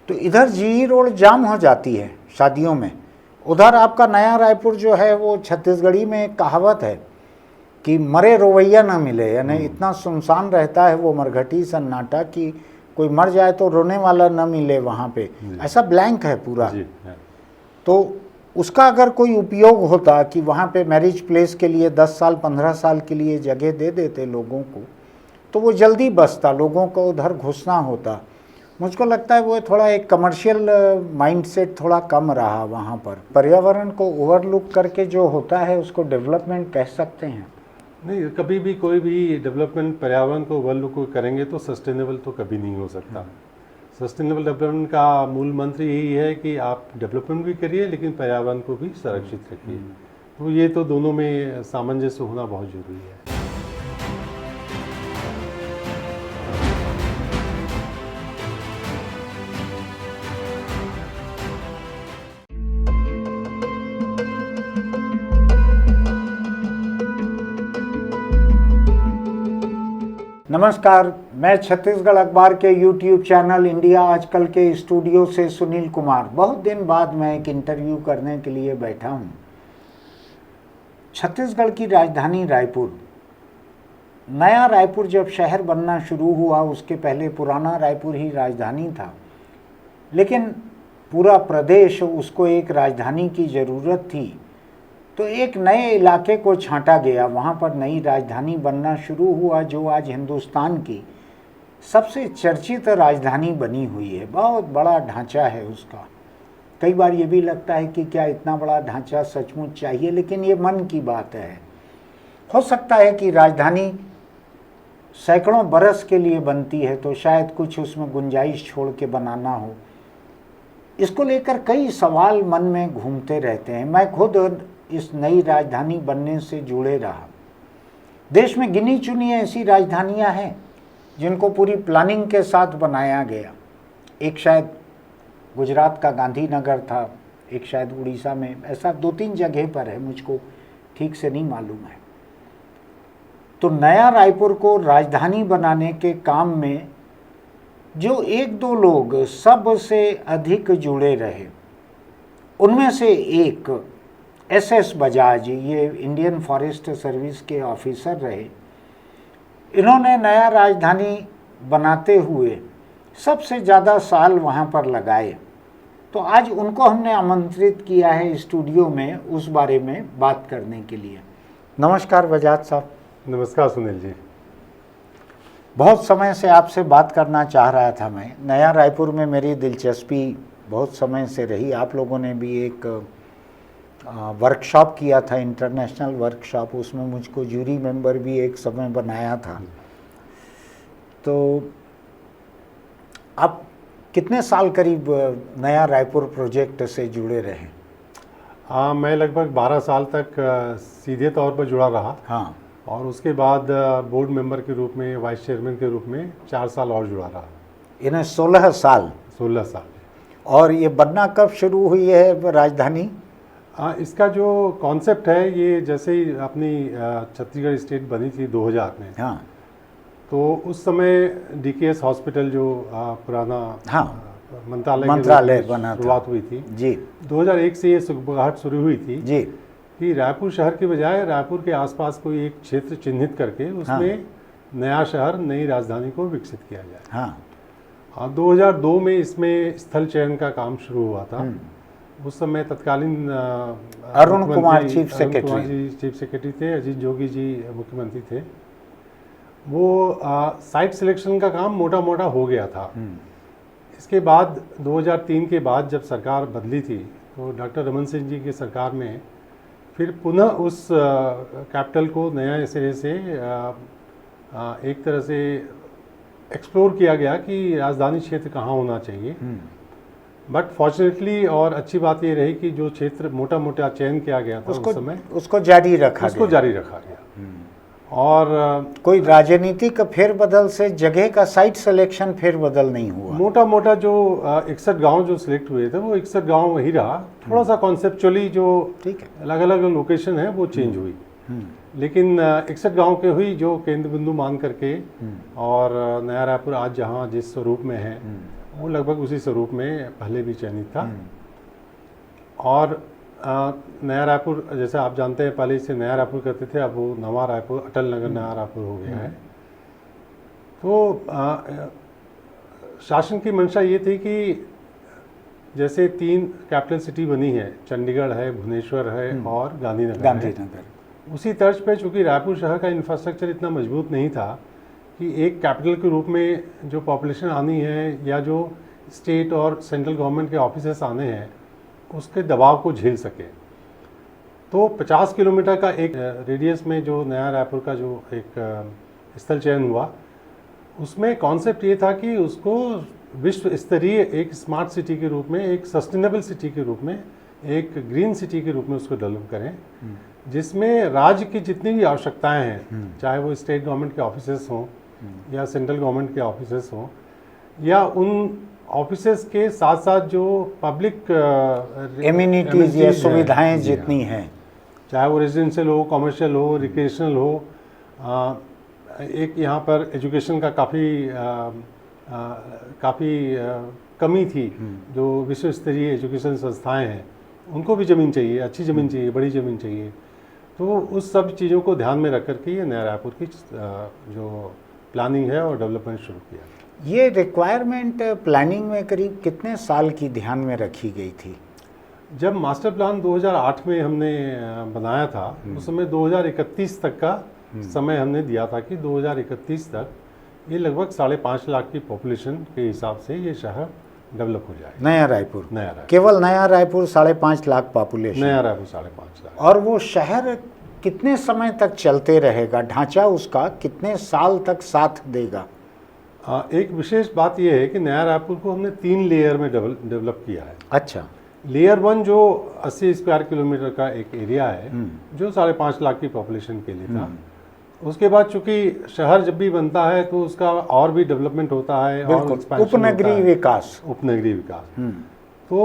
तो इधर GE road जाम हो जाती है शादियों में। उधर आपका नया रायपुर जो है वो छत्तीसगढ़ी में एक कहावत है कि मरे रोवैया ना मिले, यानी इतना सुनसान रहता है वो मरघटी सन्नाटा कि कोई मर जाए तो रोने वाला ना मिले वहाँ पे, ऐसा ब्लैंक है पूरा। तो उसका अगर कोई उपयोग होता कि वहाँ पे मैरिज प्लेस के लिए 10 साल 15 साल के लिए जगह दे देते लोगों को, तो वो जल्दी बसता, लोगों को उधर घुसना होता। मुझको लगता है वो थोड़ा एक कमर्शियल माइंडसेट थोड़ा कम रहा वहाँ पर। पर्यावरण को ओवरलुक करके जो होता है उसको डेवलपमेंट कह सकते हैं? नहीं, कभी भी कोई भी डेवलपमेंट पर्यावरण को ओवरलुक करेंगे तो सस्टेनेबल तो कभी नहीं हो सकता। सस्टेनेबल डेवलपमेंट का मूल मंत्र यही है कि आप डेवलपमेंट भी करिए लेकिन पर्यावरण को भी संरक्षित रखिए। तो ये तो दोनों में सामंजस्य होना बहुत जरूरी है। नमस्कार, मैं छत्तीसगढ़ अखबार के YouTube चैनल इंडिया आजकल के स्टूडियो से सुनील कुमार। बहुत दिन बाद मैं एक इंटरव्यू करने के लिए बैठा हूँ। छत्तीसगढ़ की राजधानी रायपुर, नया रायपुर जब शहर बनना शुरू हुआ उसके पहले पुराना रायपुर ही राजधानी था, लेकिन पूरा प्रदेश उसको एक राजधानी की ज़रूरत थी। तो एक नए इलाके को छांटा गया, वहाँ पर नई राजधानी बनना शुरू हुआ जो आज हिंदुस्तान की सबसे चर्चित राजधानी बनी हुई है। बहुत बड़ा ढांचा है उसका। कई बार ये भी लगता है कि क्या इतना बड़ा ढांचा सचमुच चाहिए, लेकिन ये मन की बात है। हो सकता है कि राजधानी सैकड़ों बरस के लिए बनती है तो शायद कुछ उसमें गुंजाइश छोड़ के बनाना हो। इसको लेकर कई सवाल मन में घूमते रहते हैं। मैं खुद इस नई राजधानी बनने से जुड़े रहा। देश में गिनी चुनी ऐसी राजधानियां हैं जिनको पूरी प्लानिंग के साथ बनाया गया। एक शायद गुजरात का गांधीनगर था, एक शायद उड़ीसा में, ऐसा 2-3 जगह पर है, मुझको ठीक से नहीं मालूम है। तो नया रायपुर को राजधानी बनाने के काम में जो 1-2 लोग सबसे अधिक जुड़े रहे, उनमें से एक SS बजाज, ये इंडियन फॉरेस्ट सर्विस के ऑफिसर रहे। इन्होंने नया राजधानी बनाते हुए सबसे ज़्यादा साल वहाँ पर लगाए। तो आज उनको हमने आमंत्रित किया है स्टूडियो में उस बारे में बात करने के लिए। नमस्कार बजाज साहब। नमस्कार सुनील जी। बहुत समय से आपसे बात करना चाह रहा था मैं। नया रायपुर में मेरी दिलचस्पी बहुत समय से रही। आप लोगों ने भी एक वर्कशॉप किया था, इंटरनेशनल वर्कशॉप, उसमें मुझको जूरी मेंबर भी एक समय बनाया था। तो आप कितने साल करीब नया रायपुर प्रोजेक्ट से जुड़े रहे? मैं लगभग 12 साल तक सीधे तौर पर जुड़ा रहा। हाँ। और उसके बाद बोर्ड मेंबर के रूप में, वाइस चेयरमैन के रूप में 4 साल और जुड़ा रहा। इन्हें 16 साल। 16 साल। और ये बनना कब शुरू हुई है राजधानी? इसका जो कॉन्सेप्ट है, ये जैसे ही अपनी छत्तीसगढ़ स्टेट बनी थी 2000 में। हाँ। तो उस समय DKS हॉस्पिटल जो पुराना मंत्रालय बना शुरुआत हुई थी जी, 2001 से ये सुगबुगाहट शुरू हुई थी जी, कि रायपुर शहर के बजाय रायपुर के आसपास कोई एक क्षेत्र चिन्हित करके उसमें नया शहर, नई राजधानी को विकसित किया जाए। हाँ। 2002 में इसमें स्थल चयन का काम शुरू हुआ था। उस समय तत्कालीन अरुण कुमार चीफ सेक्रेटरी थे, अजीत जोगी जी मुख्यमंत्री थे। वो साइट सिलेक्शन का काम मोटा मोटा हो गया था। इसके बाद 2003 के बाद जब सरकार बदली थी तो डॉक्टर रमन सिंह जी की सरकार में फिर पुनः उस कैपिटल को नया सिरे से एक तरह से एक्सप्लोर किया गया कि राजधानी क्षेत्र कहाँ होना चाहिए। बट फॉर्चुनेटली और अच्छी बात ये रही कि जो क्षेत्र मोटा मोटा चयन किया गया था उस समय उसको जारी रखा गया। और कोई राजनीतिक फेरबदल से जगह का साइट सिलेक्शन फेरबदल नहीं हुआ। मोटा मोटा जो 61 गांव जो सिलेक्ट हुए थे वो 61 गांव वही रहा। थोड़ा सा कॉन्सेप्चुअली जो अलग अलग लोकेशन है वो चेंज हुई, लेकिन 61 गांव के हुई जो केंद्र बिंदु मान करके। और नया रायपुर आज जहां जिस स्वरूप में है वो लगभग उसी स्वरूप में पहले भी चयनित था। और नया रायपुर, जैसे आप जानते हैं, पहले इसे नया रायपुर कहते थे, अब वो नवा रायपुर, अटल नगर नया रायपुर हो गया है। तो शासन की मंशा ये थी कि जैसे 3 कैपिटल सिटी बनी है, चंडीगढ़ है, भुवनेश्वर है और गांधीनगर है, उसी तर्ज पे चूँकि रायपुर शहर का इंफ्रास्ट्रक्चर इतना मजबूत नहीं था कि एक कैपिटल के रूप में जो पॉपुलेशन आनी है या जो स्टेट और सेंट्रल गवर्नमेंट के ऑफिसेस आने हैं उसके दबाव को झेल सके। तो 50 किलोमीटर का एक रेडियस में जो नया रायपुर का जो एक स्थल चयन हुआ, उसमें कॉन्सेप्ट ये था कि उसको विश्व स्तरीय एक स्मार्ट सिटी के रूप में, एक सस्टेनेबल सिटी के रूप में, एक ग्रीन सिटी के रूप में उसको डेवलप करें, जिसमें राज्य की जितनी भी आवश्यकताएं हैं, चाहे वो स्टेट गवर्नमेंट के ऑफिसेस हों या सेंट्रल गवर्नमेंट के ऑफिसेस हों, या उन ऑफिसेस के साथ साथ जो पब्लिक एमिनिटीज या सुविधाएं जितनी हैं, चाहे वो रेजिडेंशियल हो, कमर्शियल हो, रिक्रिएशनल हो, एक यहाँ पर एजुकेशन का काफ़ी कमी थी। जो विश्व स्तरीय एजुकेशन संस्थाएं हैं उनको भी ज़मीन चाहिए, अच्छी ज़मीन चाहिए, बड़ी ज़मीन चाहिए। तो उस सब चीज़ों को ध्यान में रख कर के ये नया रायपुर की जो प्लानिंग है और डेवलपमेंट शुरू किया। ये रिक्वायरमेंट प्लानिंग में करीब कितने साल की ध्यान में रखी गई थी? जब मास्टर प्लान 2008 में हमने बनाया था, उस समय 2031 तक का समय हमने दिया था कि 2031 तक ये लगभग 5.5 लाख की पॉपुलेशन के हिसाब से ये शहर डेवलप हो जाए। नया रायपुर केवल नया रायपुर 5.5 लाख पॉपुलेशन, नया रायपुर 5.5 लाख। और वो शहर कितने समय तक चलते रहेगा? ढांचा उसका कितने साल तक साथ देगा? एक विशेष बात यह है कि नया रायपुर को हमने 3 लेयर में डेवलप किया है। अच्छा। लेयर 1 जो 80 स्क्वायर किलोमीटर का एक एरिया है, जो 5.5 लाख की पॉपुलेशन के लिए था। उसके बाद चूंकि शहर जब भी बनता है तो उसका और भी डेवलपमेंट होता है, और उपनगरीय विकास। तो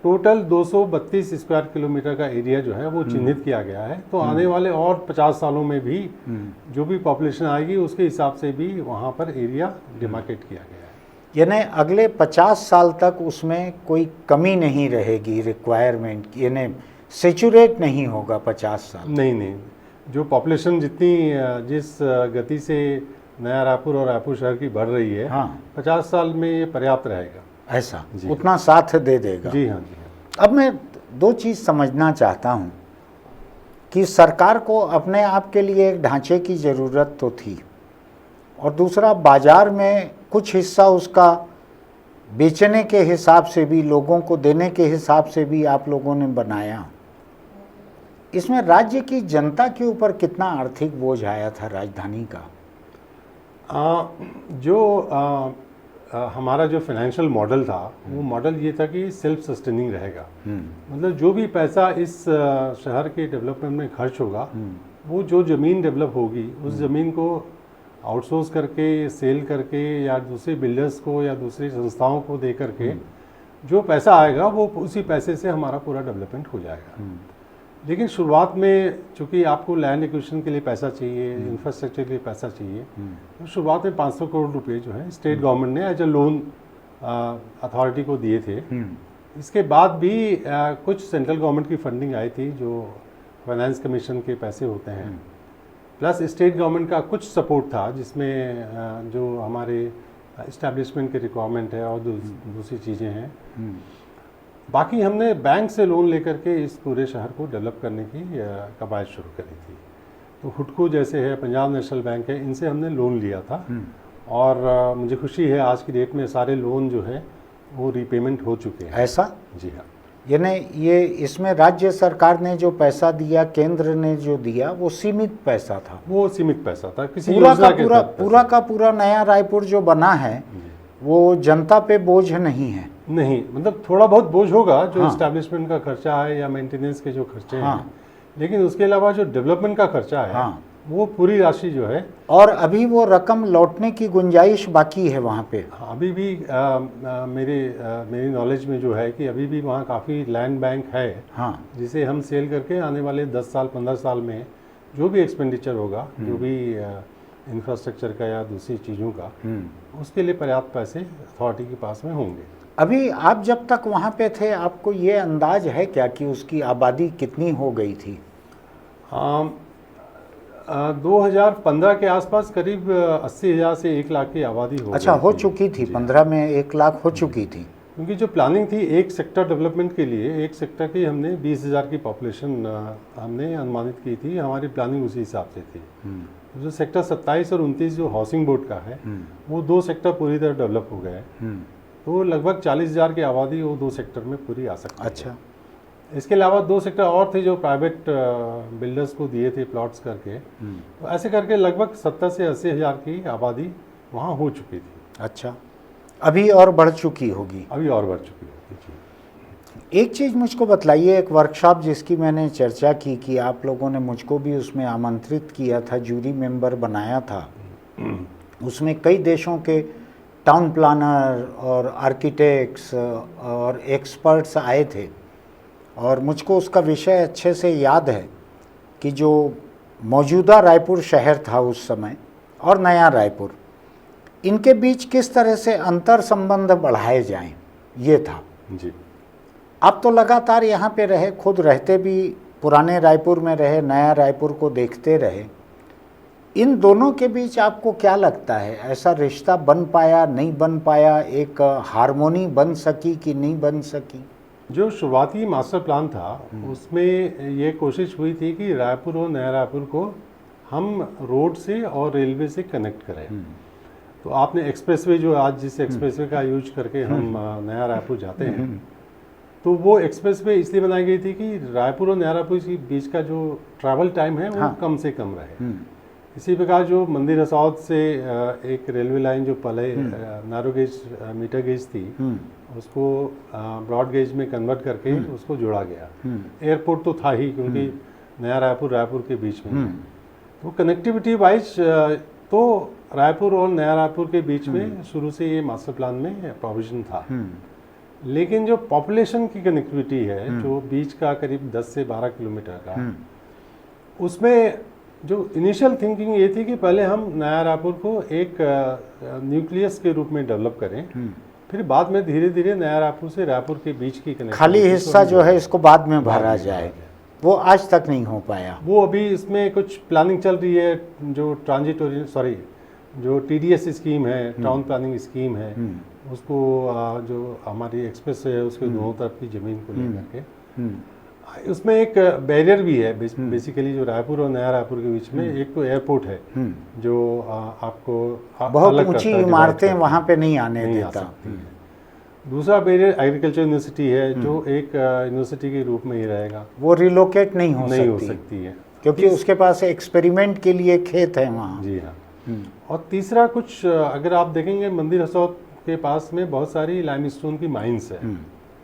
टोटल 232 स्क्वायर किलोमीटर का एरिया जो है वो चिन्हित किया गया है। तो आने वाले और 50 सालों में भी जो भी पॉपुलेशन आएगी उसके हिसाब से भी वहाँ पर एरिया डिमार्केट किया गया है। यानी अगले 50 साल तक उसमें कोई कमी नहीं रहेगी रिक्वायरमेंट, यानी सेचुरेट नहीं होगा 50 साल? नहीं, जो पॉपुलेशन जिस गति से नया रायपुर और रायपुर शहर की बढ़ रही है, 50 साल में ये पर्याप्त रहेगा। ऐसा उतना साथ दे देगा? जी हाँ। अब मैं 2 चीज़ समझना चाहता हूँ कि सरकार को अपने आप के लिए एक ढांचे की ज़रूरत तो थी, और दूसरा बाज़ार में कुछ हिस्सा उसका बेचने के हिसाब से भी, लोगों को देने के हिसाब से भी आप लोगों ने बनाया। इसमें राज्य की जनता के ऊपर कितना आर्थिक बोझ आया था राजधानी का? हमारा जो फाइनेंशियल मॉडल था वो मॉडल ये था कि सेल्फ सस्टेनिंग रहेगा। मतलब जो भी पैसा इस शहर के डेवलपमेंट में खर्च होगा, वो जो ज़मीन डेवलप होगी उस ज़मीन को आउटसोर्स करके, सेल करके, या दूसरे बिल्डर्स को या दूसरी संस्थाओं को दे करके जो पैसा आएगा वो उसी पैसे से हमारा पूरा डेवलपमेंट हो जाएगा। लेकिन शुरुआत में चूँकि आपको लैंड एक्विजिशन के लिए पैसा चाहिए, इंफ्रास्ट्रक्चर के लिए पैसा चाहिए, तो शुरुआत में 500 करोड़ रुपए जो है स्टेट गवर्नमेंट ने एज अ लोन अथॉरिटी को दिए थे। इसके बाद भी कुछ सेंट्रल गवर्नमेंट की फंडिंग आई थी, जो फाइनेंस कमीशन के पैसे होते हैं, प्लस स्टेट गवर्नमेंट का कुछ सपोर्ट था, जिसमें जो हमारे इस्टेब्लिशमेंट के रिक्वायरमेंट है और दूसरी चीज़ें हैं। बाकी हमने बैंक से लोन लेकर के इस पूरे शहर को डेवलप करने की कवायद शुरू करी थी। तो हुडको जैसे है, पंजाब नेशनल बैंक है, इनसे हमने लोन लिया था, और मुझे खुशी है आज की डेट में सारे लोन जो है वो रीपेमेंट हो चुके हैं। ऐसा? जी हाँ। यानी ये इसमें राज्य सरकार ने जो पैसा दिया, केंद्र ने जो दिया, वो सीमित पैसा था? वो सीमित पैसा था। किसी पूरा का पूरा नया रायपुर जो बना है वो जनता पे बोझ नहीं है? नहीं, मतलब थोड़ा बहुत बोझ होगा, जो एस्टैब्लिशमेंट का खर्चा है या मेंटेनेंस के जो खर्चे हैं, लेकिन उसके अलावा जो डेवलपमेंट का खर्चा है वो पूरी राशि जो है। और अभी वो रकम लौटने की गुंजाइश बाकी है वहाँ पे? अभी भी मेरी नॉलेज में जो है कि अभी भी वहाँ काफ़ी लैंड बैंक है, जिसे हम सेल करके आने वाले 10 साल 15 साल में जो भी एक्सपेंडिचर होगा, जो भी इंफ्रास्ट्रक्चर का या दूसरी चीज़ों का, उसके लिए पर्याप्त पैसे अथॉरिटी के पास में होंगे। अभी आप जब तक वहाँ पे थे आपको ये अंदाज है क्या कि उसकी आबादी कितनी हो गई थी? 2015 के आसपास करीब 80,000 से 1 लाख की आबादी हो अच्छा, गई हो थी। चुकी थी, जी। 15 में 1 लाख हो चुकी थी। क्योंकि जो प्लानिंग थी एक सेक्टर डेवलपमेंट के लिए, एक सेक्टर की हमने 20,000 की पॉपुलेशन हमने अनुमानित की थी, हमारी प्लानिंग उसी हिसाब से थी। जो सेक्टर 27 और 29 जो हाउसिंग बोर्ड का है, वो 2 सेक्टर पूरी तरह डेवलप हो गए, तो लगभग 40,000 की आबादी वो 2 सेक्टर में पूरी आ सकती है। अच्छा, इसके अलावा 2 सेक्टर और थे जो प्राइवेट बिल्डर्स को दिए थे प्लॉट्स करके, तो ऐसे करके लगभग 70 से 80,000 की आबादी वहाँ हो चुकी थी। अच्छा, अभी और बढ़ चुकी होगी? अभी और बढ़ चुकी होगी जी। एक चीज़ मुझको बतलाइए, एक वर्कशॉप जिसकी मैंने चर्चा की कि आप लोगों ने मुझको भी उसमें आमंत्रित किया था, जूरी मेंबर बनाया था, उसमें कई देशों के टाउन प्लानर और आर्किटेक्ट्स और एक्सपर्ट्स आए थे, और मुझको उसका विषय अच्छे से याद है कि जो मौजूदा रायपुर शहर था उस समय और नया रायपुर, इनके बीच किस तरह से अंतर संबंध बढ़ाए जाएं, ये था जी। आप तो लगातार यहाँ पे रहे, खुद रहते भी पुराने रायपुर में रहे, नया रायपुर को देखते रहे, इन दोनों के बीच आपको क्या लगता है, ऐसा रिश्ता बन पाया, नहीं बन पाया, एक हारमोनी बन सकी कि नहीं बन सकी? जो शुरुआती मास्टर प्लान था उसमें ये कोशिश हुई थी कि रायपुर और नया रायपुर को हम रोड से और रेलवे से कनेक्ट करें। तो आपने एक्सप्रेसवे, जो आज जिस एक्सप्रेसवे का यूज करके हम नया रायपुर जाते हैं, तो वो एक्सप्रेसवे इसलिए बनाई गई थी कि रायपुर और नया रायपुर के बीच का जो ट्रैवल टाइम है वो कम से कम रहे। इसी प्रकार जो मंदिर हसौद से एक रेलवे लाइन जो पहले नैरो गेज मीटर गेज थी, उसको ब्रॉड गेज में कन्वर्ट करके उसको जोड़ा गया। एयरपोर्ट तो था ही, क्योंकि नया रायपुर रायपुर के बीच में, तो कनेक्टिविटी वाइज तो रायपुर और नया रायपुर के बीच में शुरू से ये मास्टर प्लान में प्रोविजन था। लेकिन जो पॉपुलेशन की कनेक्टिविटी है, जो बीच का करीब 10 से 12 किलोमीटर का, उसमें जो इनिशियल थिंकिंग ये थी कि पहले हम नया रायपुर को एक न्यूक्लियस के रूप में डेवलप करें, फिर बाद में धीरे धीरे नया रायपुर से रायपुर के बीच की कनेक्शन, खाली हिस्सा जो है इसको बाद में भरा जाए, वो आज तक नहीं हो पाया। वो अभी इसमें कुछ प्लानिंग चल रही है, जो जो TDS स्कीम है, टाउन प्लानिंग स्कीम है, उसको जो हमारी एक्सप्रेस है उसके दोनों तरफ की ज़मीन को लेकर के, उसमें एक बैरियर भी है बेसिकली जो रायपुर और नया रायपुर के बीच में। एक तो एयरपोर्ट है जो आपको बहुत ऊंची इमारतें वहाँ पे नहीं आने देता। दूसरा बैरियर एग्रीकल्चर यूनिवर्सिटी है, जो एक यूनिवर्सिटी के रूप में ही रहेगा, वो रिलोकेट नहीं हो सकती है, क्योंकि उसके पास एक्सपेरिमेंट के लिए खेत है वहाँ। जी हाँ। और तीसरा कुछ अगर आप देखेंगे, मंदिर हसौद के पास में बहुत सारी लाइमस्टोन की माइंस है,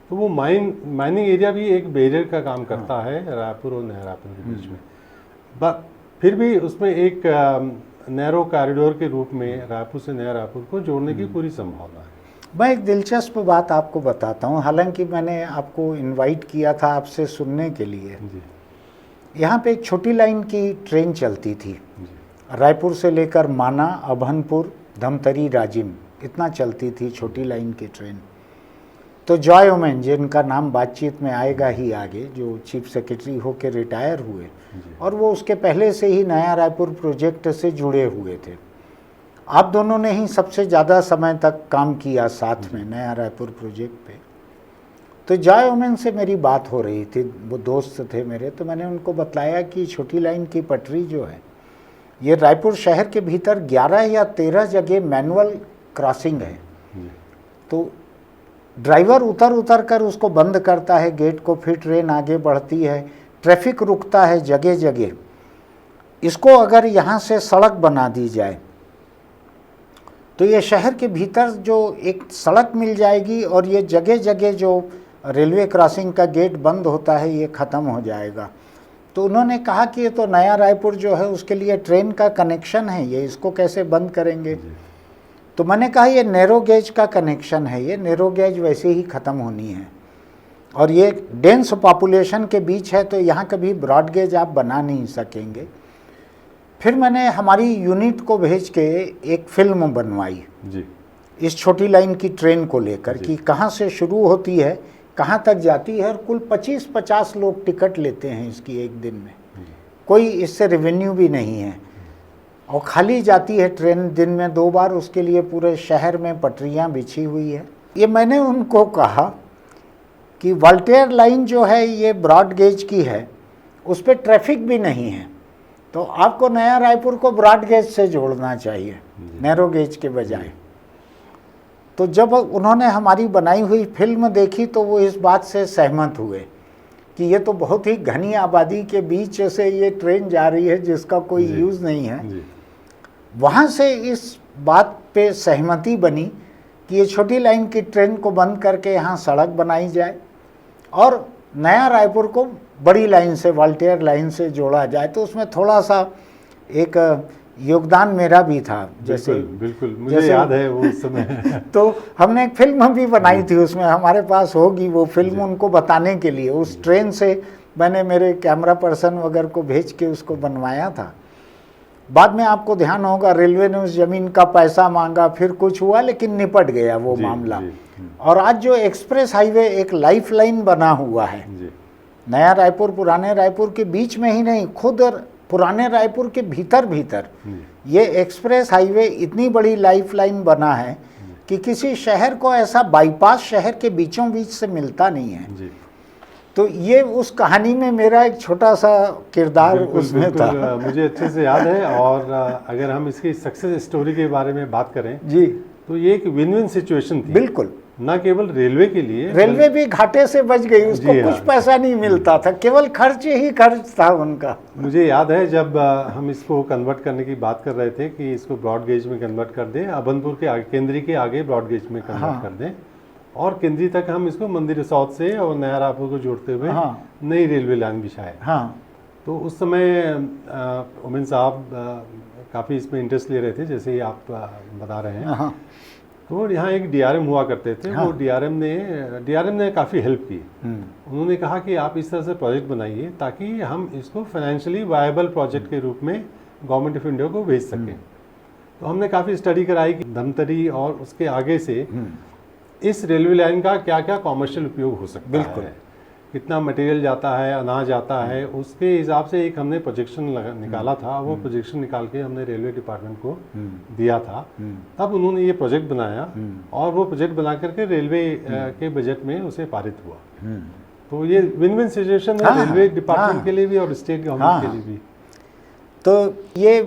तो वो माइनिंग एरिया भी एक बैरियर का काम करता है रायपुर और नया रायपुर के बीच में। फिर भी उसमें एक नैरो कॉरिडोर के रूप में रायपुर से नया रायपुर को जोड़ने की पूरी संभावना है। मैं एक दिलचस्प बात आपको बताता हूँ, हालांकि मैंने आपको इनवाइट किया था आपसे सुनने के लिए। यहाँ पे एक छोटी लाइन की ट्रेन चलती थी, रायपुर से लेकर माना, अभनपुर, धमतरी, राजिम, इतना चलती थी छोटी लाइन की ट्रेन। तो जॉय ओमेन, जिनका नाम बातचीत में आएगा ही आगे, जो चीफ सेक्रेटरी होकर रिटायर हुए, और वो उसके पहले से ही नया रायपुर प्रोजेक्ट से जुड़े हुए थे। आप दोनों ने ही सबसे ज़्यादा समय तक काम किया साथ में नया रायपुर प्रोजेक्ट पे। तो जॉय ओमेन से मेरी बात हो रही थी, वो दोस्त थे मेरे, तो मैंने उनको बतलाया कि छोटी लाइन की पटरी जो है, ये रायपुर शहर के भीतर 11 या 13 जगह मैनुअल क्रॉसिंग है। तो ड्राइवर उतर कर उसको बंद करता है गेट को, फिर ट्रेन आगे बढ़ती है, ट्रैफिक रुकता है जगह जगह। इसको अगर यहाँ से सड़क बना दी जाए तो ये शहर के भीतर जो एक सड़क मिल जाएगी, और ये जगह जगह जो रेलवे क्रॉसिंग का गेट बंद होता है ये ख़त्म हो जाएगा। तो उन्होंने कहा कि ये तो नया रायपुर जो है उसके लिए ट्रेन का कनेक्शन है, ये इसको कैसे बंद करेंगे? तो मैंने कहा ये नैरो गेज का कनेक्शन है, ये नैरो गेज वैसे ही ख़त्म होनी है, और ये डेंस पॉपुलेशन के बीच है, तो यहाँ कभी ब्रॉड गेज आप बना नहीं सकेंगे। फिर मैंने हमारी यूनिट को भेज के एक फिल्म बनवाई जी इस छोटी लाइन की ट्रेन को लेकर जी। कि कहाँ से शुरू होती है, कहाँ तक जाती है, और कुल 25-50 लोग टिकट लेते हैं इसकी एक दिन में, कोई इससे रेवेन्यू भी नहीं है, और खाली जाती है ट्रेन दिन में 2 बार, उसके लिए पूरे शहर में पटरियाँ बिछी हुई है। ये मैंने उनको कहा कि वॉल्टेयर लाइन जो है ये ब्रॉड गेज की है, उस पर ट्रैफिक भी नहीं है, तो आपको नया रायपुर को ब्रॉड गेज से जोड़ना चाहिए नैरो गेज के बजाय। तो जब उन्होंने हमारी बनाई हुई फिल्म देखी तो वो इस बात से सहमत हुए कि ये तो बहुत ही घनी आबादी के बीच से ये ट्रेन जा रही है जिसका कोई यूज़ नहीं है। वहाँ से इस बात पे सहमति बनी कि ये छोटी लाइन की ट्रेन को बंद करके यहाँ सड़क बनाई जाए और नया रायपुर को बड़ी लाइन से, वॉल्टेयर लाइन से जोड़ा जाए। तो उसमें थोड़ा सा एक योगदान मेरा भी था, जैसे बिल्कुल मुझे याद है वो समय। तो हमने एक फिल्म भी बनाई थी, उसमें हमारे पास होगी वो फिल्म उनको बताने के लिए। उस ट्रेन से मैंने मेरे कैमरा पर्सन वगैरह को भेज के उसको बनवाया था। बाद में आपको ध्यान होगा रेलवे ने उस ज़मीन का पैसा मांगा, फिर कुछ हुआ, लेकिन निपट गया वो मामला। और आज जो एक्सप्रेस हाईवे एक लाइफ लाइन बना हुआ है नया रायपुर पुराने रायपुर के बीच में ही नहीं, खुद पुराने रायपुर के भीतर भीतर ये एक्सप्रेस हाईवे इतनी बड़ी लाइफ लाइन बना है कि किसी शहर को ऐसा बाईपास शहर के बीचों बीच से मिलता नहीं है। तो ये उस कहानी में मेरा एक छोटा सा किरदार उसमें था। मुझे अच्छे से याद है। और अगर हम इसकी सक्सेस स्टोरी के बारे में बात करें जी, तो ये एक विन विन सिचुएशन थी। बिल्कुल, न केवल रेलवे के लिए, रेलवे भी घाटे से बच गई, उसको कुछ पैसा नहीं मिलता था, केवल खर्च ही खर्च था उनका। मुझे याद है जब हम इसको कन्वर्ट करने की बात कर रहे थे कि इसको ब्रॉड गेज में कन्वर्ट कर दें, अभनपुर के आगे, केंद्री के आगे ब्रॉड गेज में कन्वर्ट कर दें, और केंद्री तक हम इसको मंदिर साउथ से और नया रायपुर को जोड़ते हुए नई रेलवे लाइन बिछाए। तो उस समय उमेन साहब काफ़ी इसमें इंटरेस्ट ले रहे थे, जैसे ही आप बता रहे हैं। तो यहाँ एक डीआरएम हुआ करते थे। वो डीआरएम ने काफ़ी हेल्प की। उन्होंने कहा कि आप इस तरह से प्रोजेक्ट बनाइए ताकि हम इसको फाइनेंशियली वायबल प्रोजेक्ट के रूप में गवर्नमेंट ऑफ इंडिया को भेज सकें। तो हमने काफ़ी स्टडी कराई कि धमतरी और उसके आगे से इस रेलवे लाइन का क्या क्या कॉमर्शियल उपयोग हो सकता है, कितना मटेरियल जाता है, अनाज आता है, उसके हिसाब से एक हमने प्रोजेक्शन निकाला था। वो प्रोजेक्शन निकाल के हमने रेलवे डिपार्टमेंट को दिया था। तब उन्होंने ये प्रोजेक्ट बनाया और वो प्रोजेक्ट बना करके रेलवे के बजट में उसे पारित हुआ। तो ये विन विन सिचुएशन है रेलवे डिपार्टमेंट के लिए भी और स्टेट गवर्नमेंट के लिए भी। तो ये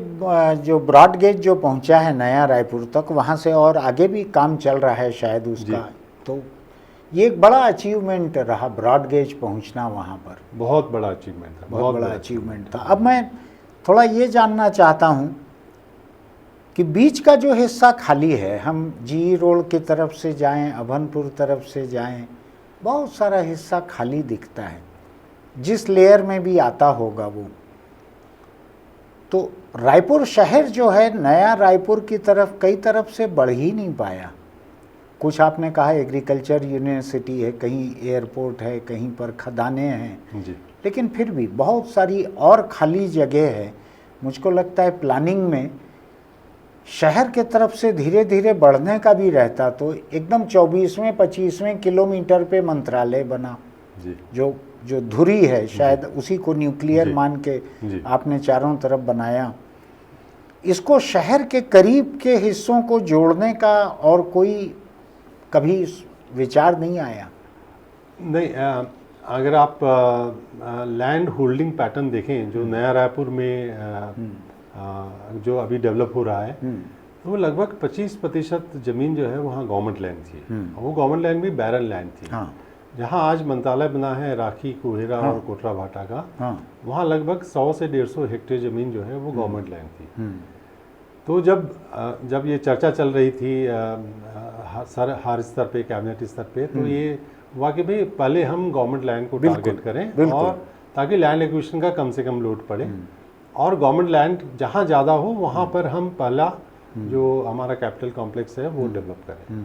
जो ब्रॉड गेज जो पहुंचा है नया रायपुर तक, वहाँ से और आगे भी काम चल रहा है शायद उसका। तो ये एक बड़ा अचीवमेंट रहा ब्रॉड गेज पहुंचना वहाँ पर, बहुत बड़ा अचीवमेंट था, बहुत बड़ा अचीवमेंट था। अब मैं थोड़ा ये जानना चाहता हूँ कि बीच का जो हिस्सा खाली है, हम जी रोड की तरफ से जाएं, अभनपुर तरफ से जाएं, बहुत सारा हिस्सा खाली दिखता है, जिस लेयर में भी आता होगा वो। तो रायपुर शहर जो है नया रायपुर की तरफ कई तरफ से बढ़ ही नहीं पाया। कुछ आपने कहा एग्रीकल्चर यूनिवर्सिटी है, कहीं एयरपोर्ट है, कहीं पर खदानें हैं जी। लेकिन फिर भी बहुत सारी और खाली जगह है। मुझको लगता है प्लानिंग में शहर के तरफ से धीरे धीरे बढ़ने का भी रहता तो एकदम 24वें-25वें किलोमीटर पे मंत्रालय बना जी। जो धुरी है, शायद उसी को न्यूक्लियर मान के आपने चारों तरफ बनाया। इसको शहर के करीब के हिस्सों को जोड़ने का और कोई कभी विचार नहीं आया? नहीं, अगर आप लैंड होल्डिंग पैटर्न देखें जो नया रायपुर में जो अभी डेवलप हो रहा है, तो वो लगभग 25% ज़मीन जो है वहाँ गवर्नमेंट लैंड थी। वो गवर्नमेंट लैंड भी बैरन लैंड थी। जहाँ आज मंत्रालय बना है राखी, कुहेरा और कोटरा भाटा का, वहाँ लगभग 100 से 150 हेक्टेयर ज़मीन जो है वो गवर्नमेंट लैंड थी। तो जब ये चर्चा चल रही थी हर स्तर पे, कैबिनेट स्तर पे, तो ये वाकई में पहले हम गवर्नमेंट लैंड को टारगेट करें और ताकि लैंड एक्विजिशन का कम से कम लोड पड़े, और गवर्नमेंट लैंड जहाँ ज़्यादा हो वहाँ पर हम पहला जो हमारा कैपिटल कॉम्प्लेक्स है वो डेवलप करें।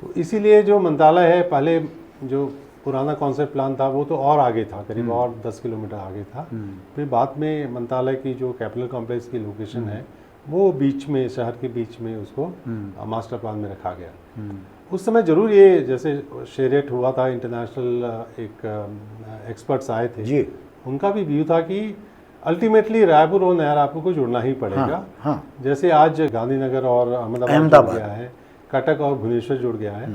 तो इसीलिए जो मंत्रालय है, पहले जो पुराना कॉन्सेप्ट प्लान था वो तो और आगे था, करीब और 10 किलोमीटर आगे था। फिर बाद में मंत्रालय की जो कैपिटल कॉम्प्लेक्स की लोकेशन है वो बीच में, शहर के बीच में उसको मास्टर प्लान में रखा गया। उस समय जरूर ये जैसे शेरेट हुआ था, इंटरनेशनल एक एक्सपर्ट्स आए थे जी, उनका भी व्यू था कि अल्टीमेटली रायपुर और नया रायपुर को जुड़ना ही पड़ेगा। हाँ, जैसे आज गांधीनगर और अहमदाबाद जुड़ गया है, कटक और भुवनेश्वर जुड़ गया है,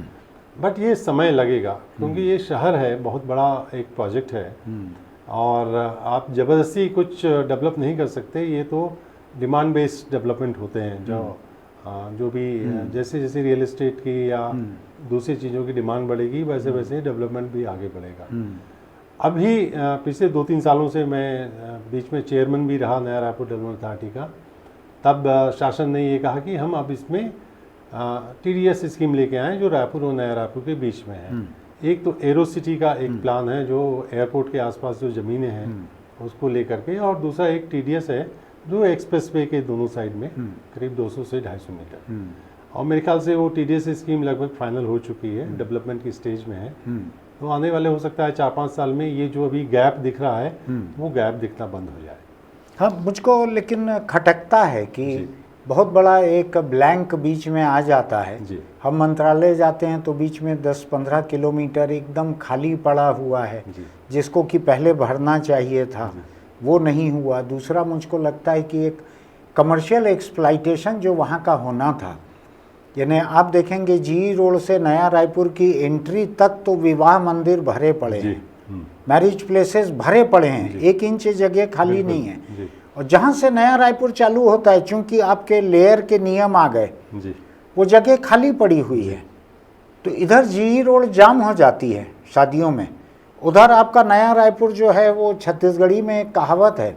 बट ये समय लगेगा क्योंकि ये शहर है, बहुत बड़ा एक प्रोजेक्ट है और आप ज़बरदस्ती कुछ डेवलप नहीं कर सकते। ये तो डिमांड बेस्ड डेवलपमेंट होते हैं, जो भी जैसे जैसे रियल एस्टेट की या दूसरी चीज़ों की डिमांड बढ़ेगी वैसे वैसे डेवलपमेंट भी आगे बढ़ेगा। अभी पिछले 2-3 सालों से मैं बीच में चेयरमैन भी रहा नया रायपुर डेवलपमेंट अथॉरिटी का। तब शासन ने ये कहा कि हम अब इसमें TDS स्कीम लेके आए जो रायपुर और नया रायपुर के बीच में है। एक तो एरो सिटी का एक प्लान है जो एयरपोर्ट के आसपास जो ज़मीनें हैं उसको लेकर के, और दूसरा एक TDS है जो एक्सप्रेस वे के दोनों साइड में करीब 200 से 250 मीटर। और मेरे ख्याल से वो TDS स्कीम लगभग फाइनल हो चुकी है, डेवलपमेंट की स्टेज में है। तो आने वाले हो सकता है 4-5 साल में ये जो अभी गैप दिख रहा है वो गैप दिखना बंद हो जाए। हाँ, मुझको लेकिन खटकता है कि बहुत बड़ा एक ब्लैंक बीच में आ जाता है। जी। हम मंत्रालय जाते हैं तो बीच में 10-15 किलोमीटर एकदम खाली पड़ा हुआ है, जिसको कि पहले भरना चाहिए था, वो नहीं हुआ। दूसरा मुझको लगता है कि एक कमर्शियल एक्सप्लाइटेशन जो वहाँ का होना था, यानी आप देखेंगे जी रोड से नया रायपुर की एंट्री तक तो विवाह मंदिर भरे पड़े हैं, मैरिज प्लेसेस भरे पड़े हैं, 1 इंच जगह खाली नहीं है। और जहाँ से नया रायपुर चालू होता है, चूंकि आपके लेयर के नियम आ गए, वो जगह खाली पड़ी हुई है, तो इधर जी रोड जाम हो जाती है शादियों में। उधर आपका नया रायपुर जो है वो छत्तीसगढ़ी में एक कहावत है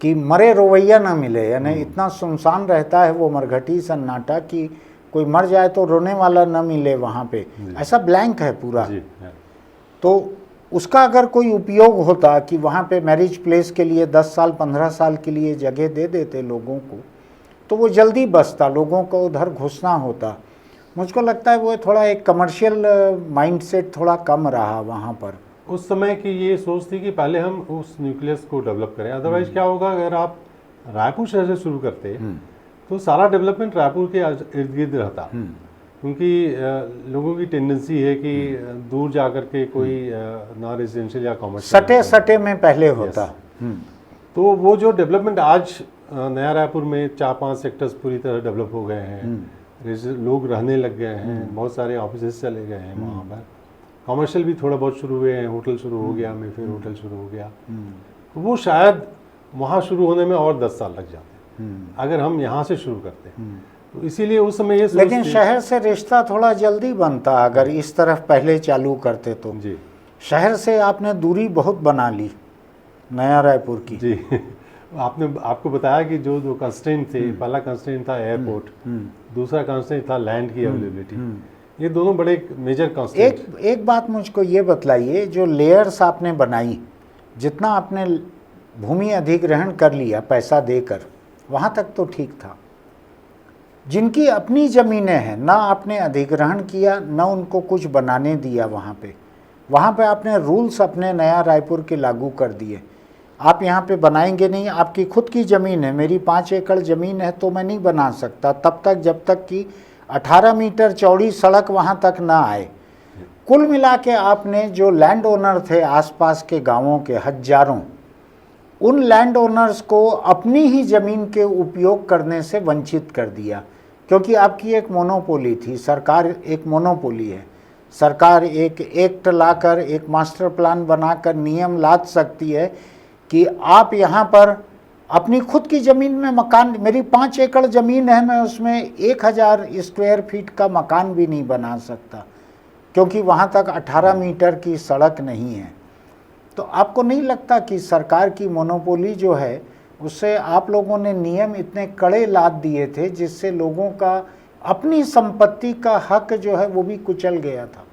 कि मरे रोवैया ना मिले, यानी इतना सुनसान रहता है वो मरघटी सन्नाटा कि कोई मर जाए तो रोने वाला न मिले वहाँ पे, ऐसा ब्लैंक है पूरा। तो उसका अगर कोई उपयोग होता कि वहाँ पे मैरिज प्लेस के लिए 10 साल 15 साल के लिए जगह दे देते लोगों को, तो वो जल्दी बसता, लोगों को उधर घुसना होता। मुझको लगता है वो थोड़ा एक कमर्शियल माइंडसेट थोड़ा कम रहा वहाँ पर। उस समय की ये सोच थी कि पहले हम उस न्यूक्लियस को डेवलप करें, अदरवाइज क्या होगा अगर आप रायपुर शहर से शुरू करते तो सारा डेवलपमेंट रायपुर के इर्द गिर्द रहता, क्योंकि लोगों की टेंडेंसी है कि दूर जाकर के कोई नॉन रेजिडेंशियल या कॉमर्शियल सटे में पहले होता। तो वो जो डेवलपमेंट आज नया रायपुर में 4-5 सेक्टर्स पूरी तरह डेवलप हो गए हैं, लोग रहने लग गए हैं, बहुत सारे ऑफिस चले गए हैं वहाँ पर, कॉमर्शियल भी थोड़ा बहुत शुरू हुए हैं, होटल शुरू हो गया, फिर होटल शुरू हो गया, तो वो शायद वहाँ शुरू होने में और 10 साल लग जाते अगर हम यहाँ से शुरू करते। तो इसीलिए उस समय ये लेकिन शहर से रिश्ता थोड़ा जल्दी बनता अगर इस तरफ पहले चालू करते तो। जी, शहर से आपने दूरी बहुत बना ली नया रायपुर की। जी आपको बताया कि जो कंस्ट्रेंट थे, पहला कंस्ट्रेंट था एयरपोर्ट, दूसरा कंस्ट्रेंट था लैंड की अवेलेबिलिटी। ये दोनों बड़े मेजर कंस्ट्रेंट। एक बात मुझको ये बतलाइए, जो लेयर्स आपने बनाई, जितना आपने भूमि अधिग्रहण कर लिया पैसा देकर, वहाँ तक तो ठीक था। जिनकी अपनी ज़मीनें हैं, ना आपने अधिग्रहण किया ना उनको कुछ बनाने दिया, वहाँ पे आपने रूल्स अपने नया रायपुर के लागू कर दिए। आप यहाँ पे बनाएंगे नहीं, आपकी खुद की ज़मीन है, मेरी 5 एकड़ ज़मीन है तो मैं नहीं बना सकता तब तक जब तक कि 18 मीटर चौड़ी सड़क वहाँ तक ना आए। कुल मिला के आपने जो लैंड ओनर थे आसपास के गांवों के हजारों, उन लैंड ओनर्स को अपनी ही ज़मीन के उपयोग करने से वंचित कर दिया, क्योंकि आपकी एक मोनोपोली थी। सरकार एक मोनोपोली है, सरकार एक एक्ट लाकर, एक मास्टर प्लान बनाकर नियम लाद सकती है कि आप यहाँ पर अपनी खुद की ज़मीन में मकान, मेरी 5 एकड़ ज़मीन है, मैं उसमें 1000 स्क्वायर फीट का मकान भी नहीं बना सकता, क्योंकि वहाँ तक 18 मीटर की सड़क नहीं है। तो आपको नहीं लगता कि सरकार की मोनोपोली जो है उससे आप लोगों ने नियम इतने कड़े लाद दिए थे जिससे लोगों का अपनी संपत्ति का हक जो है वो भी कुचल गया था?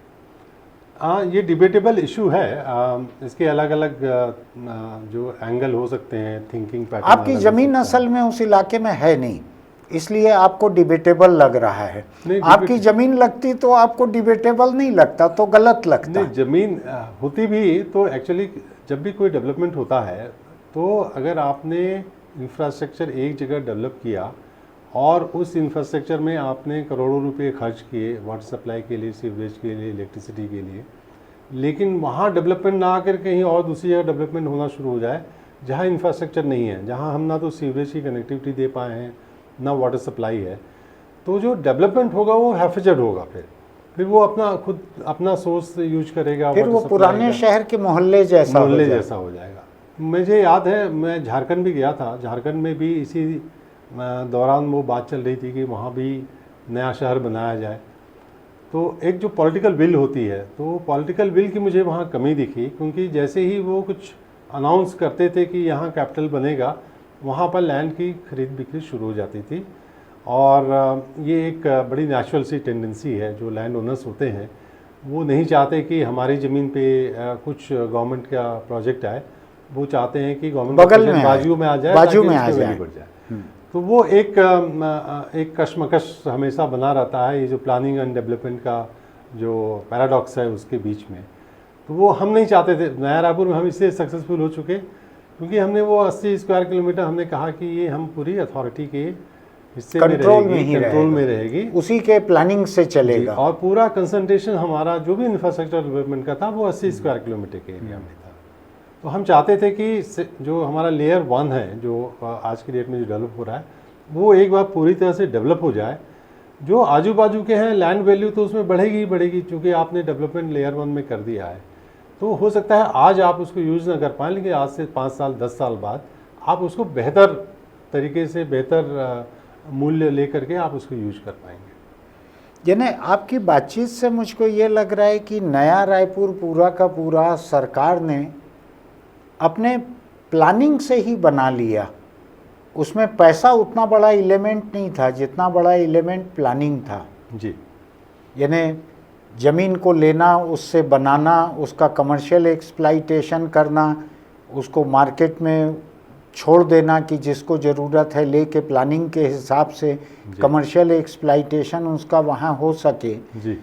ये डिबेटेबल इशू है। इसके अलग अलग जो एंगल हो सकते हैं, थिंकिंग पैटर्न। आपकी ज़मीन असल में उस इलाके में है नहीं, इसलिए आपको डिबेटेबल लग रहा है। नहीं, आपकी ज़मीन लगती तो आपको डिबेटेबल नहीं लगता, तो गलत लगता। नहीं, ज़मीन होती भी तो एक्चुअली जब भी कोई डेवलपमेंट होता है तो अगर आपने इंफ्रास्ट्रक्चर एक जगह डेवलप किया और उस इंफ्रास्ट्रक्चर में आपने करोड़ों रुपए खर्च किए वाटर सप्लाई के लिए, सीवरेज के लिए, इलेक्ट्रिसिटी के लिए, लेकिन वहाँ डेवलपमेंट ना आकर कहीं और दूसरी जगह डेवलपमेंट होना शुरू हो जाए जहाँ इंफ्रास्ट्रक्चर नहीं है, जहाँ हम ना तो सीवरेज की कनेक्टिविटी दे पाए हैं ना वाटर सप्लाई है, तो जो डेवलपमेंट होगा वो हैफेजड होगा। फिर वो अपना खुद अपना सोर्स यूज करेगा, फिर वो पुराने शहर के मोहल्ले जैसा हो जाएगा। मुझे याद है मैं झारखंड भी गया था, झारखंड में भी इसी दौरान वो बात चल रही थी कि वहाँ भी नया शहर बनाया जाए। तो एक जो पॉलिटिकल विल होती है, तो पॉलिटिकल विल की मुझे वहाँ कमी दिखी, क्योंकि जैसे ही वो कुछ अनाउंस करते थे कि यहाँ कैपिटल बनेगा, वहाँ पर लैंड की खरीद बिक्री शुरू हो जाती थी। और ये एक बड़ी नेचुरल सी टेंडेंसी है, जो लैंड ओनर्स होते हैं वो नहीं चाहते कि हमारी ज़मीन पे कुछ गवर्नमेंट का प्रोजेक्ट आए, वो चाहते हैं कि गवर्नमेंट बगल में बाजू में आ जाए, बाजू में आ जाए, बढ़ जाए। तो वो एक कशमकश हमेशा बना रहता है, ये जो प्लानिंग एंड डेवलपमेंट का जो पैराडॉक्स है उसके बीच में। तो वो हम नहीं चाहते थे। नया रायपुर में हम इससे सक्सेसफुल हो चुके क्योंकि हमने वो 80 स्क्वायर किलोमीटर हमने कहा कि ये हम पूरी अथॉरिटी के हिस्से कंट्रोल में रहेगी, उसी के प्लानिंग से चलेगा। और पूरा कंसंट्रेशन हमारा जो भी इंफ्रास्ट्रक्चर डेवलपमेंट का था वो 80 स्क्वायर किलोमीटर के एरिया में था। तो हम चाहते थे कि जो हमारा लेयर 1 है, जो आज की डेट में जो डेवलप हो रहा है, वो एक बार पूरी तरह से डेवलप हो जाए। जो आजू बाजू के हैं लैंड वैल्यू तो उसमें बढ़ेगी ही बढ़ेगी, क्योंकि आपने डेवलपमेंट लेयर 1 में कर दिया है। तो हो सकता है आज आप उसको यूज़ ना कर पाएँ, लेकिन आज से 5 साल 10 साल बाद आप उसको बेहतर तरीके से, बेहतर मूल्य लेकर के आप उसको यूज कर पाएंगे। यानी आपकी बातचीत से मुझको ये लग रहा है कि नया रायपुर पूरा का पूरा सरकार ने अपने प्लानिंग से ही बना लिया। उसमें पैसा उतना बड़ा एलिमेंट नहीं था जितना बड़ा एलिमेंट प्लानिंग था। जी, यानी ज़मीन को लेना, उससे बनाना, उसका कमर्शियल एक्सप्लाइटेशन करना, उसको मार्केट में छोड़ देना कि जिसको ज़रूरत है लेके प्लानिंग के हिसाब से कमर्शियल एक्सप्लाइटेशन उसका वहाँ हो सके। जी।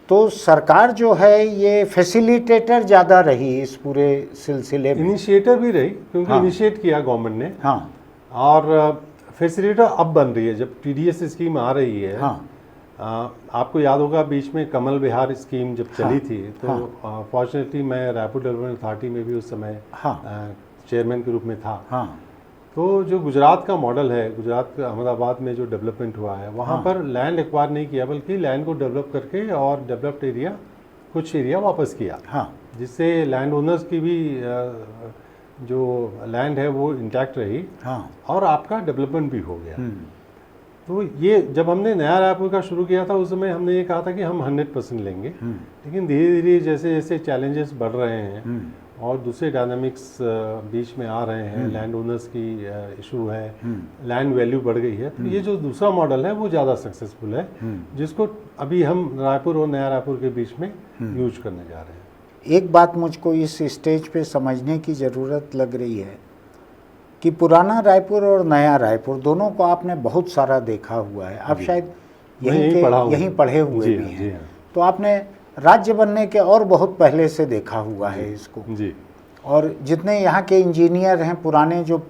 तो सरकार जो है ये फैसिलिटेटर ज़्यादा रही इस पूरे सिलसिले में। इनिशिएटर भी रही, क्योंकि इनिशिएट किया गवर्नमेंट ने। हाँ। और फैसिलिटेटर अब बन रही है, जब टीडीएस स्कीम आ रही है। हाँ। आपको याद होगा बीच में कमल विहार स्कीम जब चली थी, तो फॉर्चुनेटली मैं रायपुर डेवलपमेंट अथॉरिटी में भी उस समय चेयरमैन के रूप में था। हाँ। तो जो गुजरात का मॉडल है, गुजरात का अहमदाबाद में जो डेवलपमेंट हुआ है, वहाँ पर लैंड एक्वायर नहीं किया, बल्कि लैंड को डेवलप करके और डेवलप्ड एरिया कुछ एरिया वापस किया। हाँ। जिससे लैंड ओनर्स की भी जो लैंड है वो इंटैक्ट रही। हाँ। और आपका डेवलपमेंट भी हो गया। तो ये जब हमने नया रायपुर का शुरू किया था उस समय हमने ये कहा था कि हम 100% लेंगे, लेकिन धीरे धीरे जैसे जैसे चैलेंजेस बढ़ रहे हैं और दूसरे डायनामिक्स बीच में आ रहे हैं, लैंड ओनर्स की इशू है, लैंड वैल्यू बढ़ गई है, तो ये जो दूसरा मॉडल है वो ज़्यादा सक्सेसफुल है, जिसको अभी हम रायपुर और नया रायपुर के बीच में यूज करने जा रहे हैं। एक बात मुझको इस स्टेज पे समझने की ज़रूरत लग रही है कि पुराना रायपुर और नया रायपुर दोनों को आपने बहुत सारा देखा हुआ है। आप शायद यहीं पढ़े हुए भी हैं। तो आपने राज्य बनने के और बहुत पहले से देखा हुआ है इसको। जी। और जितने यहाँ के इंजीनियर हैं पुराने, जो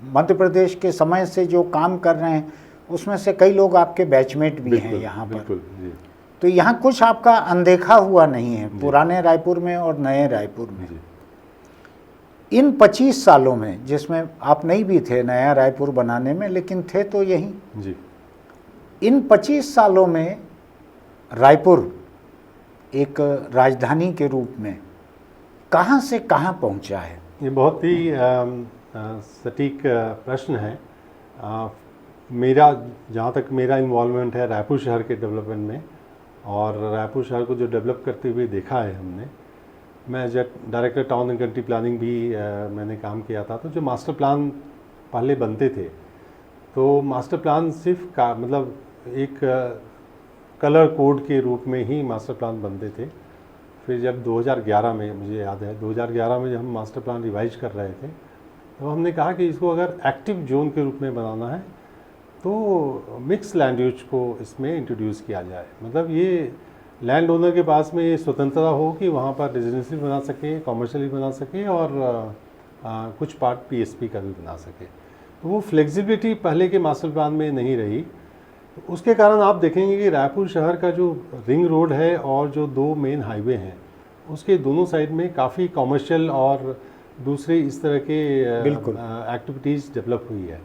मध्य प्रदेश के समय से जो काम कर रहे हैं, उसमें से कई लोग आपके बैचमेट भी हैं यहाँ पर। बिल्कुल, जी। तो यहाँ कुछ आपका अनदेखा हुआ नहीं है पुराने रायपुर में और नए रायपुर में। जी। इन 25 सालों में, जिसमें आप नहीं भी थे नया रायपुर बनाने में, लेकिन थे तो यहीं। जी। इन 25 सालों में रायपुर एक राजधानी के रूप में कहाँ से कहाँ पहुँचा है? ये बहुत ही सटीक प्रश्न है। मेरा जहाँ तक मेरा इन्वॉल्वमेंट है रायपुर शहर के डेवलपमेंट में, और रायपुर शहर को जो डेवलप करते हुए देखा है हमने, मैं as director town and country planning भी मैंने काम किया था। तो जो मास्टर प्लान पहले बनते थे, तो मास्टर प्लान सिर्फ का मतलब एक कलर कोड के रूप में ही मास्टर प्लान बनते थे। फिर जब 2011 में, मुझे याद है 2011 में जब हम मास्टर प्लान रिवाइज कर रहे थे, तो हमने कहा कि इसको अगर एक्टिव जोन के रूप में बनाना है तो मिक्स लैंड यूज को इसमें इंट्रोड्यूस किया जाए। मतलब ये लैंड ओनर के पास में ये स्वतंत्रता हो कि वहाँ पर रेजिडेंशियल बना सके, कॉमर्शियल भी बना सके और कुछ पार्ट पीएसपी का भी बना सके। तो वो फ्लेक्सिबिलिटी पहले के मास्टर प्लान में नहीं रही। तो उसके कारण आप देखेंगे कि रायपुर शहर का जो रिंग रोड है और जो दो मेन हाईवे हैं उसके दोनों साइड में काफ़ी कॉमर्शियल और दूसरे इस तरह के एक्टिविटीज़ डेवलप हुई है।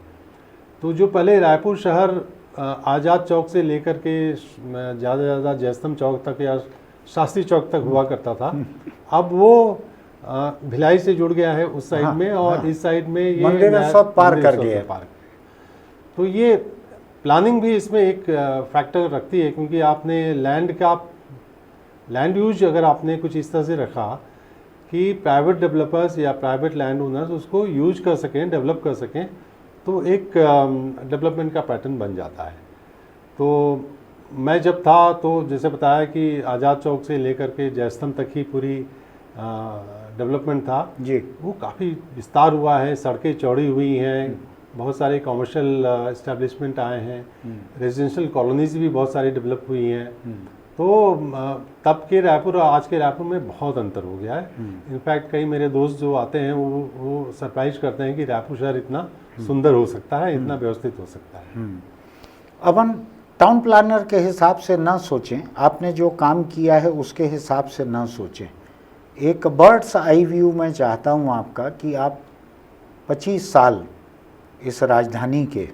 तो जो पहले रायपुर शहर आज़ाद चौक से लेकर के ज़्यादा से ज़्यादा जयस्तंभ चौक तक या शास्त्री चौक तक हुआ करता था, अब वो भिलाई से जुड़ गया है उस साइड में और इस साइड में ये मंदिर सब पार कर गया। तो ये प्लानिंग भी इसमें एक फैक्टर रखती है, क्योंकि आपने लैंड यूज अगर आपने कुछ इस तरह से रखा कि प्राइवेट डेवलपर्स या प्राइवेट लैंड ओनर्स उसको यूज कर सकें, डेवलप कर सकें, तो एक डेवलपमेंट का पैटर्न बन जाता है। तो मैं जब था तो जैसे बताया कि आज़ाद चौक से लेकर के जयस्तंभ तक ही पूरी डेवलपमेंट था जी। वो काफ़ी विस्तार हुआ है, सड़कें चौड़ी हुई हैं, बहुत सारे कॉमर्शियल इस्टेब्लिशमेंट आए हैं, रेजिडेंशियल कॉलोनीज भी बहुत सारी डेवलप हुई हैं। तो तब के रायपुर और आज के रायपुर में बहुत अंतर हो गया है। इनफैक्ट कई मेरे दोस्त जो आते हैं वो सरप्राइज करते हैं कि रायपुर शहर इतना सुंदर हो सकता है, इतना व्यवस्थित हो सकता है। अब हम टाउन प्लानर के हिसाब से ना सोचें, आपने जो काम किया है उसके हिसाब से ना सोचें। एक बर्ड्स आई व्यू मैं चाहता हूँ आपका कि आप 25 साल इस राजधानी के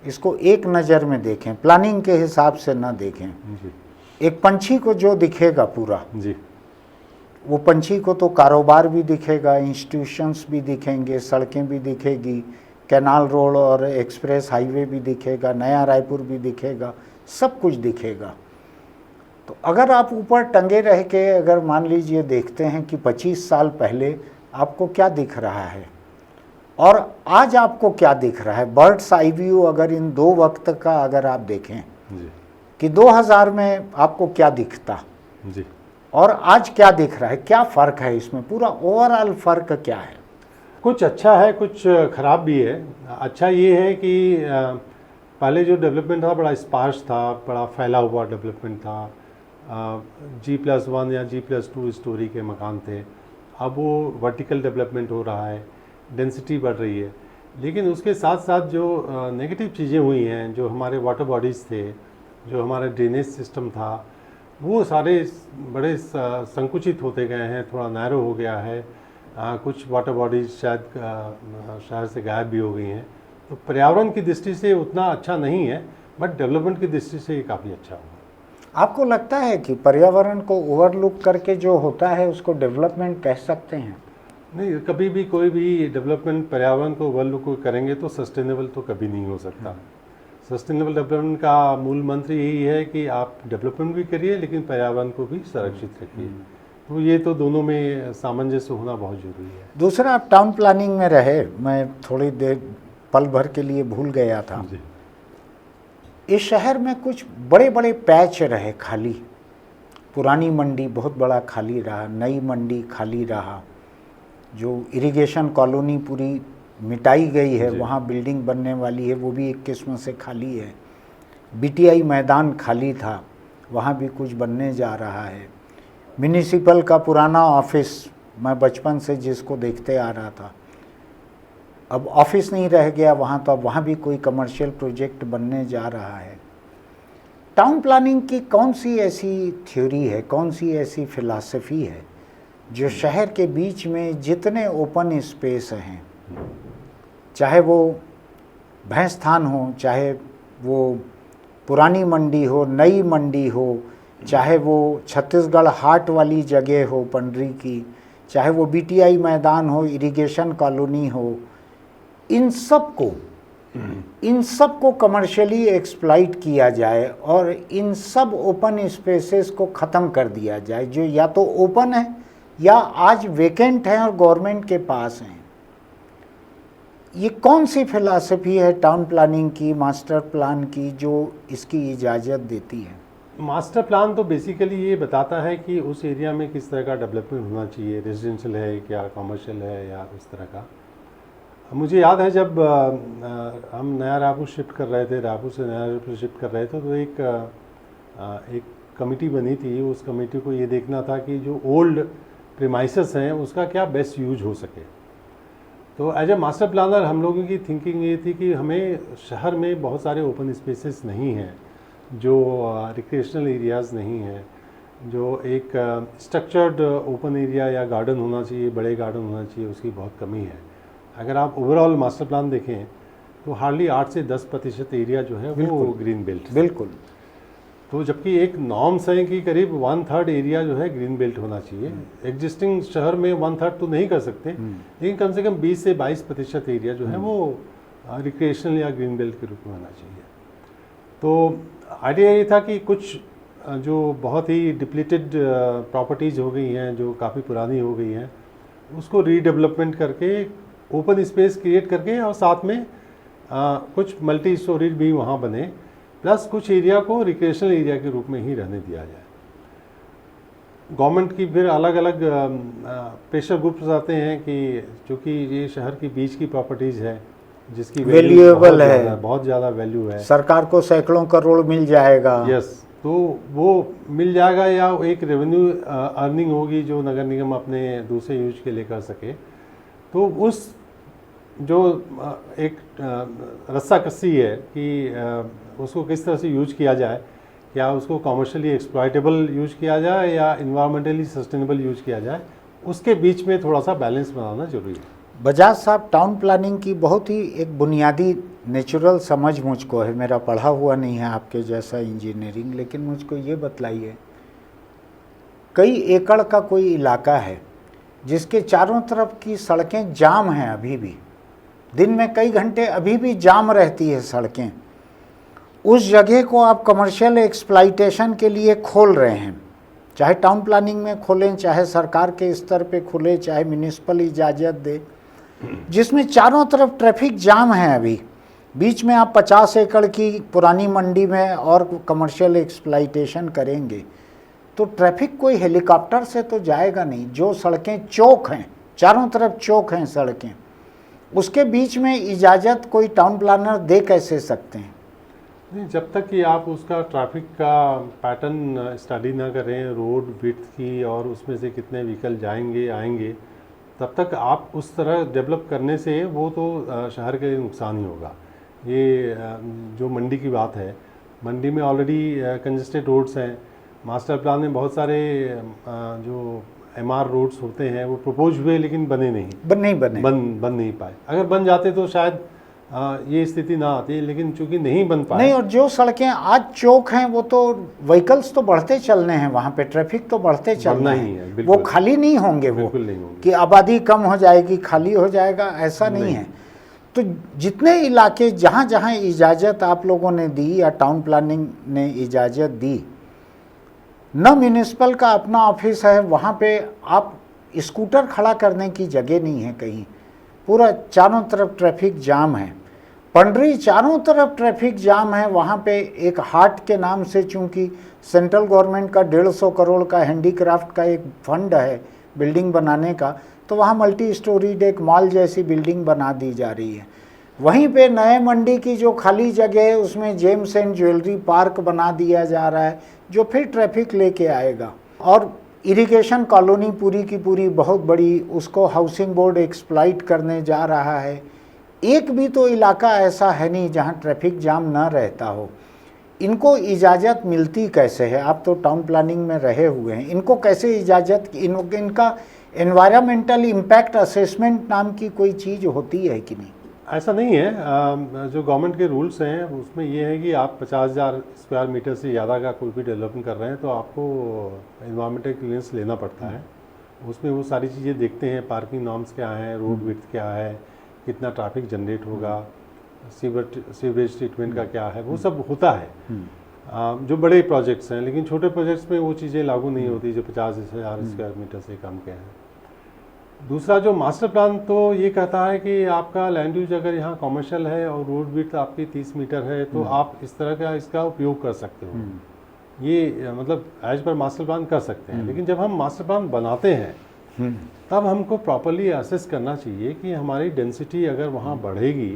इसको एक नज़र में देखें, प्लानिंग के हिसाब से ना देखें। जी। एक पंछी को जो दिखेगा पूरा जी, वो पंछी को तो कारोबार भी दिखेगा, इंस्टीट्यूशंस भी दिखेंगे, सड़कें भी दिखेगी, कैनाल रोड और एक्सप्रेस हाईवे भी दिखेगा, नया रायपुर भी दिखेगा, सब कुछ दिखेगा। तो अगर आप ऊपर टंगे रह के अगर मान लीजिए देखते हैं कि 25 साल पहले आपको क्या दिख रहा है और आज आपको क्या दिख रहा है, बर्ड्स आई व्यू अगर इन दो वक्त का अगर आप देखें जी, कि 2000 में आपको क्या दिखता जी, और आज क्या दिख रहा है, क्या फ़र्क है इसमें, पूरा ओवरऑल फ़र्क क्या है? कुछ अच्छा है, कुछ ख़राब भी है। अच्छा ये है कि पहले जो डेवलपमेंट था बड़ा स्पार्स था, बड़ा फैला हुआ डेवलपमेंट था। G+1 या G+2 स्टोरी के मकान थे। अब वो वर्टिकल डेवलपमेंट हो रहा है, डेंसिटी बढ़ रही है। लेकिन उसके साथ साथ जो नेगेटिव चीज़ें हुई हैं, जो हमारे वाटर बॉडीज़ थे, जो हमारा ड्रेनेज सिस्टम था, वो सारे बड़े संकुचित होते गए हैं, थोड़ा नैरो हो गया है। कुछ वाटर बॉडीज शायद शहर से गायब भी हो गई हैं। तो पर्यावरण की दृष्टि से उतना अच्छा नहीं है, बट डेवलपमेंट की दृष्टि से ये काफ़ी अच्छा हुआ। आपको लगता है कि पर्यावरण को ओवरलुक करके जो होता है उसको डेवलपमेंट कह सकते हैं? नहीं, कभी भी कोई भी डेवलपमेंट पर्यावरण को ओवरलुक करेंगे तो सस्टेनेबल तो कभी नहीं हो सकता। सस्टेनेबल डेवलपमेंट का मूल मंत्र यही है कि आप डेवलपमेंट भी करिए लेकिन पर्यावरण को भी संरक्षित रखिए। तो ये तो दोनों में सामंजस्य होना बहुत जरूरी है। दूसरा, आप टाउन प्लानिंग में रहे, मैं थोड़ी देर पल भर के लिए भूल गया था जी। इस शहर में कुछ बड़े बड़े पैच रहे खाली। पुरानी मंडी बहुत बड़ा खाली रहा, नई मंडी खाली रहा, जो इरिगेशन कॉलोनी पूरी मिटाई गई है, वहाँ बिल्डिंग बनने वाली है, वो भी एक किस्म से खाली है। बीटीआई मैदान खाली था, वहाँ भी कुछ बनने जा रहा है। म्यूनिसिपल का पुराना ऑफिस, मैं बचपन से जिसको देखते आ रहा था, अब ऑफिस नहीं रह गया वहाँ, तो अब वहाँ भी कोई कमर्शियल प्रोजेक्ट बनने जा रहा है। टाउन प्लानिंग की कौन सी ऐसी थ्योरी है, कौन सी ऐसी फिलॉसफी है जो शहर के बीच में जितने ओपन स्पेस हैं, चाहे वो भैंसथान हो, चाहे वो पुरानी मंडी हो, नई मंडी हो, चाहे वो छत्तीसगढ़ हाट वाली जगह हो पंडरी की, चाहे वो बीटीआई मैदान हो, इरिगेशन कॉलोनी हो, इन सब को कमर्शियली एक्सप्लॉइट किया जाए और इन सब ओपन स्पेसेस को ख़त्म कर दिया जाए जो या तो ओपन है या आज वेकेंट हैं और गवर्नमेंट के पास हैं। ये कौन सी फिलॉसफी है टाउन प्लानिंग की, मास्टर प्लान की, जो इसकी इजाज़त देती है? मास्टर प्लान तो बेसिकली ये बताता है कि उस एरिया में किस तरह का डेवलपमेंट होना चाहिए, रेजिडेंशियल है क्या, कमर्शियल है या उस तरह का। मुझे याद है जब हम नया रायपुर शिफ्ट कर रहे थे, रायपुर से नया रायपुर शिफ्ट कर रहे थे, तो एक कमेटी बनी थी। उस कमेटी को ये देखना था कि जो ओल्ड प्रीमाइसेस हैं उसका क्या बेस्ट यूज हो सके। तो एज ए मास्टर प्लानर हम लोगों की थिंकिंग ये थी कि हमें शहर में बहुत सारे ओपन स्पेसेस नहीं हैं, जो रिक्रिएशनल एरियाज़ नहीं हैं, जो एक स्ट्रक्चर्ड ओपन एरिया या गार्डन होना चाहिए, बड़े गार्डन होना चाहिए, उसकी बहुत कमी है। अगर आप ओवरऑल मास्टर प्लान देखें तो हार्डली 8 से 10% एरिया जो है वो ग्रीन बेल्ट। बिल्कुल। तो जबकि एक नॉर्म्स है कि करीब 1/3 एरिया जो है ग्रीन बेल्ट होना चाहिए। एग्जिस्टिंग शहर में 1/3 तो नहीं कर सकते, लेकिन कम से कम 20 से 22% एरिया जो है वो रिक्रिएशनल या ग्रीन बेल्ट के रूप में होना चाहिए। तो आइडिया ये था कि कुछ जो बहुत ही डिप्लीटेड प्रॉपर्टीज़ हो गई हैं, जो काफ़ी पुरानी हो गई हैं, उसको रीडेवलपमेंट करके ओपन स्पेस क्रिएट करके और साथ में कुछ मल्टी स्टोरीज भी वहाँ बने, प्लस कुछ एरिया को रिक्रिएशनल एरिया के रूप में ही रहने दिया जाए। गवर्नमेंट की फिर अलग अलग प्रेशर ग्रुप्स आते हैं कि चूँकि ये शहर की बीच की प्रॉपर्टीज़ है जिसकी वैल्यूएबल है, बहुत ज़्यादा वैल्यू है, सरकार को सैकड़ों करोड़ मिल जाएगा। यस, तो वो मिल जाएगा या एक रेवेन्यू अर्निंग होगी जो नगर निगम अपने दूसरे यूज के लिए कर सके। तो उस जो एक रस्साकसी है कि उसको किस तरह से यूज किया जाए, क्या उसको कॉमर्शियली एक्सप्लॉयटेबल यूज किया जाए या इन्वायरमेंटली सस्टेनेबल यूज किया जाए, उसके बीच में थोड़ा सा बैलेंस बनाना जरूरी है। बजाज साहब, टाउन प्लानिंग की बहुत ही एक बुनियादी नेचुरल समझ मुझको है, मेरा पढ़ा हुआ नहीं है आपके जैसा इंजीनियरिंग, लेकिन मुझको ये बतलाइए, कई एकड़ का कोई इलाका है जिसके चारों तरफ की सड़कें जाम हैं, अभी भी दिन में कई घंटे अभी भी जाम रहती है सड़कें, उस जगह को आप कमर्शियल एक्सप्लाइटेशन के लिए खोल रहे हैं, चाहे टाउन प्लानिंग में खोलें, चाहे सरकार के स्तर पे खुले, चाहे म्यूनिसिपल इजाज़त दे, जिसमें चारों तरफ ट्रैफिक जाम है। अभी बीच में आप 50 एकड़ की पुरानी मंडी में और कमर्शियल एक्सप्लाइटेशन करेंगे तो ट्रैफिक कोई हेलीकॉप्टर से तो जाएगा नहीं। जो सड़कें चौक हैं, चारों तरफ चौक हैं सड़कें, उसके बीच में इजाज़त कोई टाउन प्लानर दे कैसे सकते हैं? नहीं, जब तक कि आप उसका ट्रैफिक का पैटर्न स्टडी ना करें, रोड विड्थ की और उसमें से कितने व्हीकल जाएंगे आएंगे, तब तक आप उस तरह डेवलप करने से वो तो शहर के लिए नुकसान ही होगा। ये जो मंडी की बात है, मंडी में ऑलरेडी कंजेस्टेड रोड्स हैं, मास्टर प्लान में बहुत सारे जो MR रोड्स होते हैं वो प्रपोज हुए लेकिन बन नहीं पाए। अगर बन जाते तो शायद ये स्थिति ना आती, लेकिन चूंकि नहीं बन पाए। नहीं, और जो सड़कें आज चौक हैं वो तो व्हीकल्स तो बढ़ते चलने हैं, वहाँ पे ट्रैफिक तो बढ़ते चलना है, वो खाली नहीं होंगे, वो कि आबादी कम हो जाएगी खाली हो जाएगा, ऐसा नहीं है। तो जितने इलाके जहाँ जहाँ इजाज़त आप लोगों ने दी या टाउन प्लानिंग ने इजाज़त दी, न म्यूनिसिपल का अपना ऑफिस है, वहाँ पे आप स्कूटर खड़ा करने की जगह नहीं है कहीं, पूरा चारों तरफ ट्रैफिक जाम है। पंडरी चारों तरफ ट्रैफिक जाम है, वहाँ पे एक हाट के नाम से, चूँकि सेंट्रल गवर्नमेंट का 150 करोड़ का हैंडीक्राफ्ट का एक फंड है बिल्डिंग बनाने का, तो वहाँ मल्टी स्टोरीड एक मॉल जैसी बिल्डिंग बना दी जा रही है। वहीं पे नए मंडी की जो खाली जगह है उसमें जेम्स एंड ज्वेलरी पार्क बना दिया जा रहा है, जो फिर ट्रैफिक लेके आएगा। और इरिगेशन कॉलोनी पूरी की पूरी बहुत बड़ी, उसको हाउसिंग बोर्ड एक्सप्लॉइट करने जा रहा है। एक भी तो इलाका ऐसा है नहीं जहाँ ट्रैफिक जाम ना रहता हो। इनको इजाज़त मिलती कैसे है? आप तो टाउन प्लानिंग में रहे हुए हैं, इनको कैसे इजाज़त, इनका एनवायरमेंटल इम्पैक्ट असेसमेंट नाम की कोई चीज़ होती है कि नहीं? ऐसा नहीं है। जो गवर्नमेंट के रूल्स हैं उसमें ये है कि आप 50,000 स्क्वायर मीटर से ज़्यादा का कोई भी डेवलपमेंट कर रहे हैं तो आपको एनवायरमेंटल क्लियरेंस लेना पड़ता है। उसमें वो सारी चीज़ें देखते हैं, पार्किंग नॉर्म्स क्या हैं, रोड विड्थ क्या है, कितना ट्रैफिक जनरेट होगा, सीवरेज ट्रीटमेंट का क्या है, वो सब होता है जो बड़े प्रोजेक्ट्स हैं। लेकिन छोटे प्रोजेक्ट्स में वो चीज़ें लागू नहीं होती जो 50,000 स्क्वायर मीटर से कम के हैं। दूसरा, जो मास्टर प्लान तो ये कहता है कि आपका लैंड यूज अगर यहाँ कॉमर्शियल है और रोड विड्थ आपकी 30 मीटर है तो आप इस तरह का इसका उपयोग कर सकते हो। ये मतलब एज पर मास्टर प्लान कर सकते हैं। लेकिन जब हम मास्टर प्लान बनाते हैं तब हमको प्रॉपरली असेस करना चाहिए कि हमारी डेंसिटी अगर वहाँ बढ़ेगी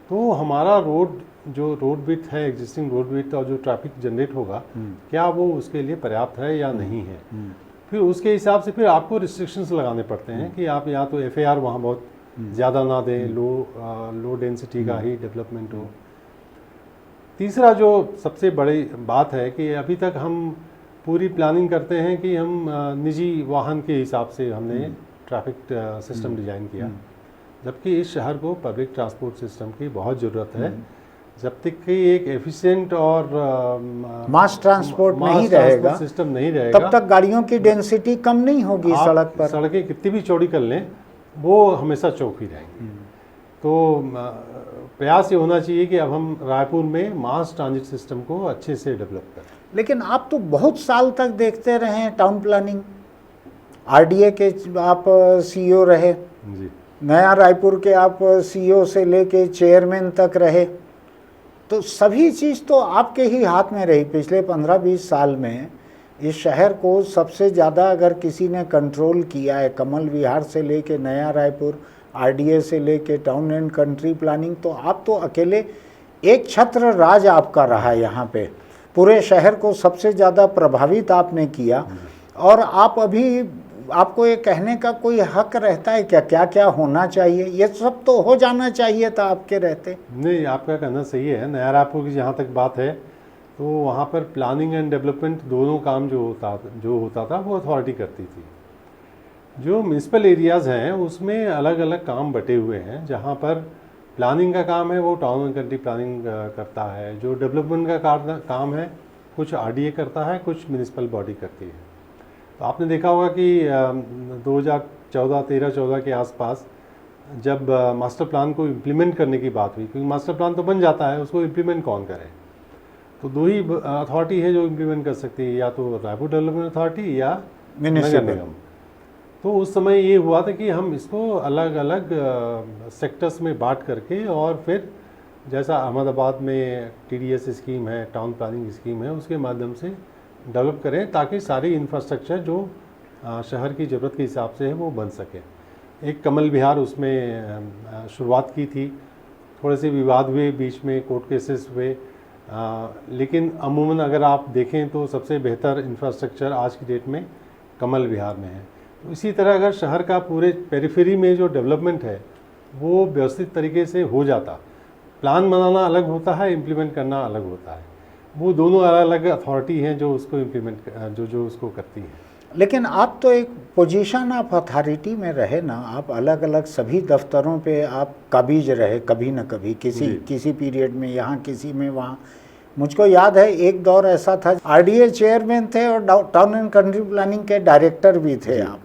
तो हमारा रोड विड्थ है, एग्जिस्टिंग रोड विड्थ और जो ट्रैफिक जनरेट होगा क्या वो उसके लिए पर्याप्त है या नहीं है। फिर उसके हिसाब से फिर आपको रिस्ट्रिक्शंस लगाने पड़ते हैं कि आप या तो FAR वहाँ बहुत ज़्यादा ना दें, लो डेंसिटी का ही डेवलपमेंट हो। तीसरा जो सबसे बड़ी बात है कि अभी तक हम पूरी प्लानिंग करते हैं कि हम निजी वाहन के हिसाब से हमने ट्रैफिक सिस्टम डिज़ाइन किया, जबकि इस शहर को पब्लिक ट्रांसपोर्ट सिस्टम की बहुत ज़रूरत है। जब तक कि एक एफिशिएंट और मास ट्रांसपोर्ट नहीं रहेगा, सिस्टम नहीं रहेगा, तब तक गाड़ियों की डेंसिटी कम नहीं होगी सड़क पर। सड़कें कितनी भी चौड़ी कर लें वो हमेशा चौक ही रहेंगी। तो प्रयास ये होना चाहिए कि अब हम रायपुर में मास ट्रांजिट सिस्टम को अच्छे से डेवलप करें। लेकिन आप तो बहुत साल तक देखते रहे हैं टाउन प्लानिंग, RDA के आप CEO रहे जी, नया रायपुर के आप CEO से लेके चेयरमैन तक रहे, तो सभी चीज़ तो आपके ही हाथ में रही। पिछले 15-20 साल में इस शहर को सबसे ज़्यादा अगर किसी ने कंट्रोल किया है, कमल विहार से लेके नया रायपुर, RDA से लेके टाउन एंड कंट्री प्लानिंग, तो आप तो अकेले एक छत्र राज आपका रहा यहाँ पे। पूरे शहर को सबसे ज़्यादा प्रभावित आपने किया। और आप अभी, आपको ये कहने का कोई हक रहता है क्या क्या क्या होना चाहिए? ये सब तो हो जाना चाहिए था आपके रहते। नहीं, आपका कहना सही है। नया रायपुर की जहाँ तक बात है तो वहाँ पर प्लानिंग एंड डेवलपमेंट दोनों काम जो होता था वो अथॉरिटी करती थी। जो म्यूनसिपल एरियाज़ हैं उसमें अलग अलग काम बटे हुए हैं। जहाँ पर प्लानिंग का काम है वो टाउन एंड कंट्री प्लानिंग करता है। जो डेवलपमेंट का काम है कुछ RDA करता है, कुछ म्यूनसिपल बॉडी करती है। तो आपने देखा होगा कि 2014 के आसपास जब मास्टर प्लान को इम्प्लीमेंट करने की बात हुई, क्योंकि मास्टर प्लान तो बन जाता है, उसको इम्प्लीमेंट कौन करे? तो दो ही अथॉरिटी है जो इम्प्लीमेंट कर सकती है, या तो रायपुर डेवलपमेंट अथॉरिटी या नगर निगम। तो उस समय ये हुआ था कि हम इसको अलग अलग सेक्टर्स में बांट करके और फिर जैसा अहमदाबाद में TDS स्कीम है, टाउन प्लानिंग स्कीम है, उसके माध्यम से डेवलप करें ताकि सारी इंफ्रास्ट्रक्चर जो शहर की ज़रूरत के हिसाब से है वो बन सके। एक कमल विहार उसमें शुरुआत की थी, थोड़े से विवाद हुए, बीच में कोर्ट केसेस हुए, लेकिन अमूमन अगर आप देखें तो सबसे बेहतर इंफ्रास्ट्रक्चर आज की डेट में कमल विहार में है। तो इसी तरह अगर शहर का पूरे पेरिफेरी में जो डेवलपमेंट है वो व्यवस्थित तरीके से हो जाता, प्लान बनाना अलग होता है, इम्प्लीमेंट करना अलग होता है, वो दोनों अलग अलग अथॉरिटी हैं जो उसको इम्प्लीमेंट जो उसको करती हैं। लेकिन आप तो एक पोजीशन ऑफ अथॉरिटी में रहे ना, आप अलग अलग सभी दफ्तरों पे आप काबिज रहे कभी न कभी, किसी पीरियड में यहाँ, किसी में वहाँ। मुझको याद है एक दौर ऐसा था RDA चेयरमैन थे और टाउन एंड कंट्री प्लानिंग के डायरेक्टर भी थे आप।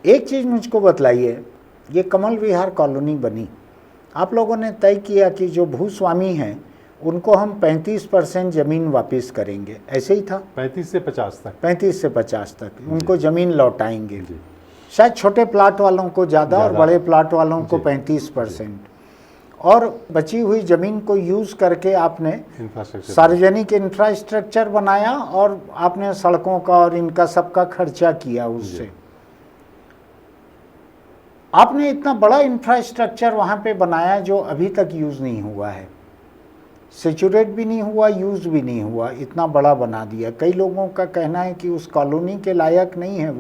एक चीज़ मुझको बताइए, ये कमल विहार कॉलोनी बनी, आप लोगों ने तय किया कि जो भूस्वामी हैं उनको हम 35% ज़मीन वापस करेंगे, ऐसे ही था? 35 से 50 तक, 35 से 50 तक उनको ज़मीन लौटाएंगे। शायद छोटे प्लाट वालों को ज़्यादा और बड़े प्लाट वालों को 35%। और बची हुई ज़मीन को यूज़ करके आपने सार्वजनिक इंफ्रास्ट्रक्चर बनाया और आपने सड़कों का और इनका सबका खर्चा किया उससे। आपने इतना बड़ा इंफ्रास्ट्रक्चर वहाँ पे बनाया जो अभी तक यूज़ नहीं हुआ है, सेचुरेट भी नहीं हुआ, यूज़ भी नहीं हुआ, इतना बड़ा बना दिया। कई लोगों का कहना है कि उस कॉलोनी के लायक नहीं है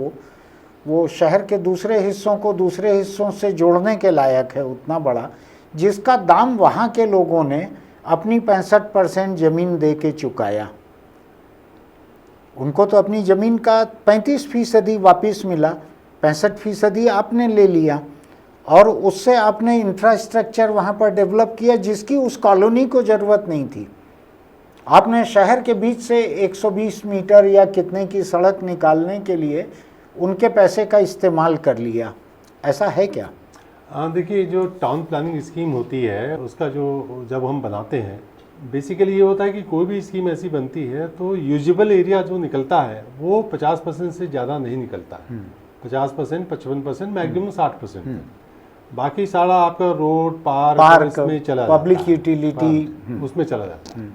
वो शहर के दूसरे हिस्सों को दूसरे हिस्सों से जोड़ने के लायक है, उतना बड़ा, जिसका दाम वहाँ के लोगों ने अपनी 65% ज़मीन दे के चुकाया। उनको तो अपनी ज़मीन का 35% वापस मिला, 65% आपने ले लिया और उससे आपने इंफ्रास्ट्रक्चर वहाँ पर डेवलप किया जिसकी उस कॉलोनी को ज़रूरत नहीं थी। आपने शहर के बीच से 120 मीटर या कितने की सड़क निकालने के लिए उनके पैसे का इस्तेमाल कर लिया, ऐसा है क्या? देखिए, जो टाउन प्लानिंग स्कीम होती है उसका जो जब हम बनाते हैं, बेसिकली ये होता है कि कोई भी स्कीम ऐसी बनती है तो यूजेबल एरिया जो निकलता है वो 50% से ज़्यादा नहीं निकलता है। 50%, 55%, मैक्सिमम 60%। बाकी सारा आपका रोड, पार्क इसमें चला जाता है, पब्लिक यूटिलिटी उसमें चला जाता है।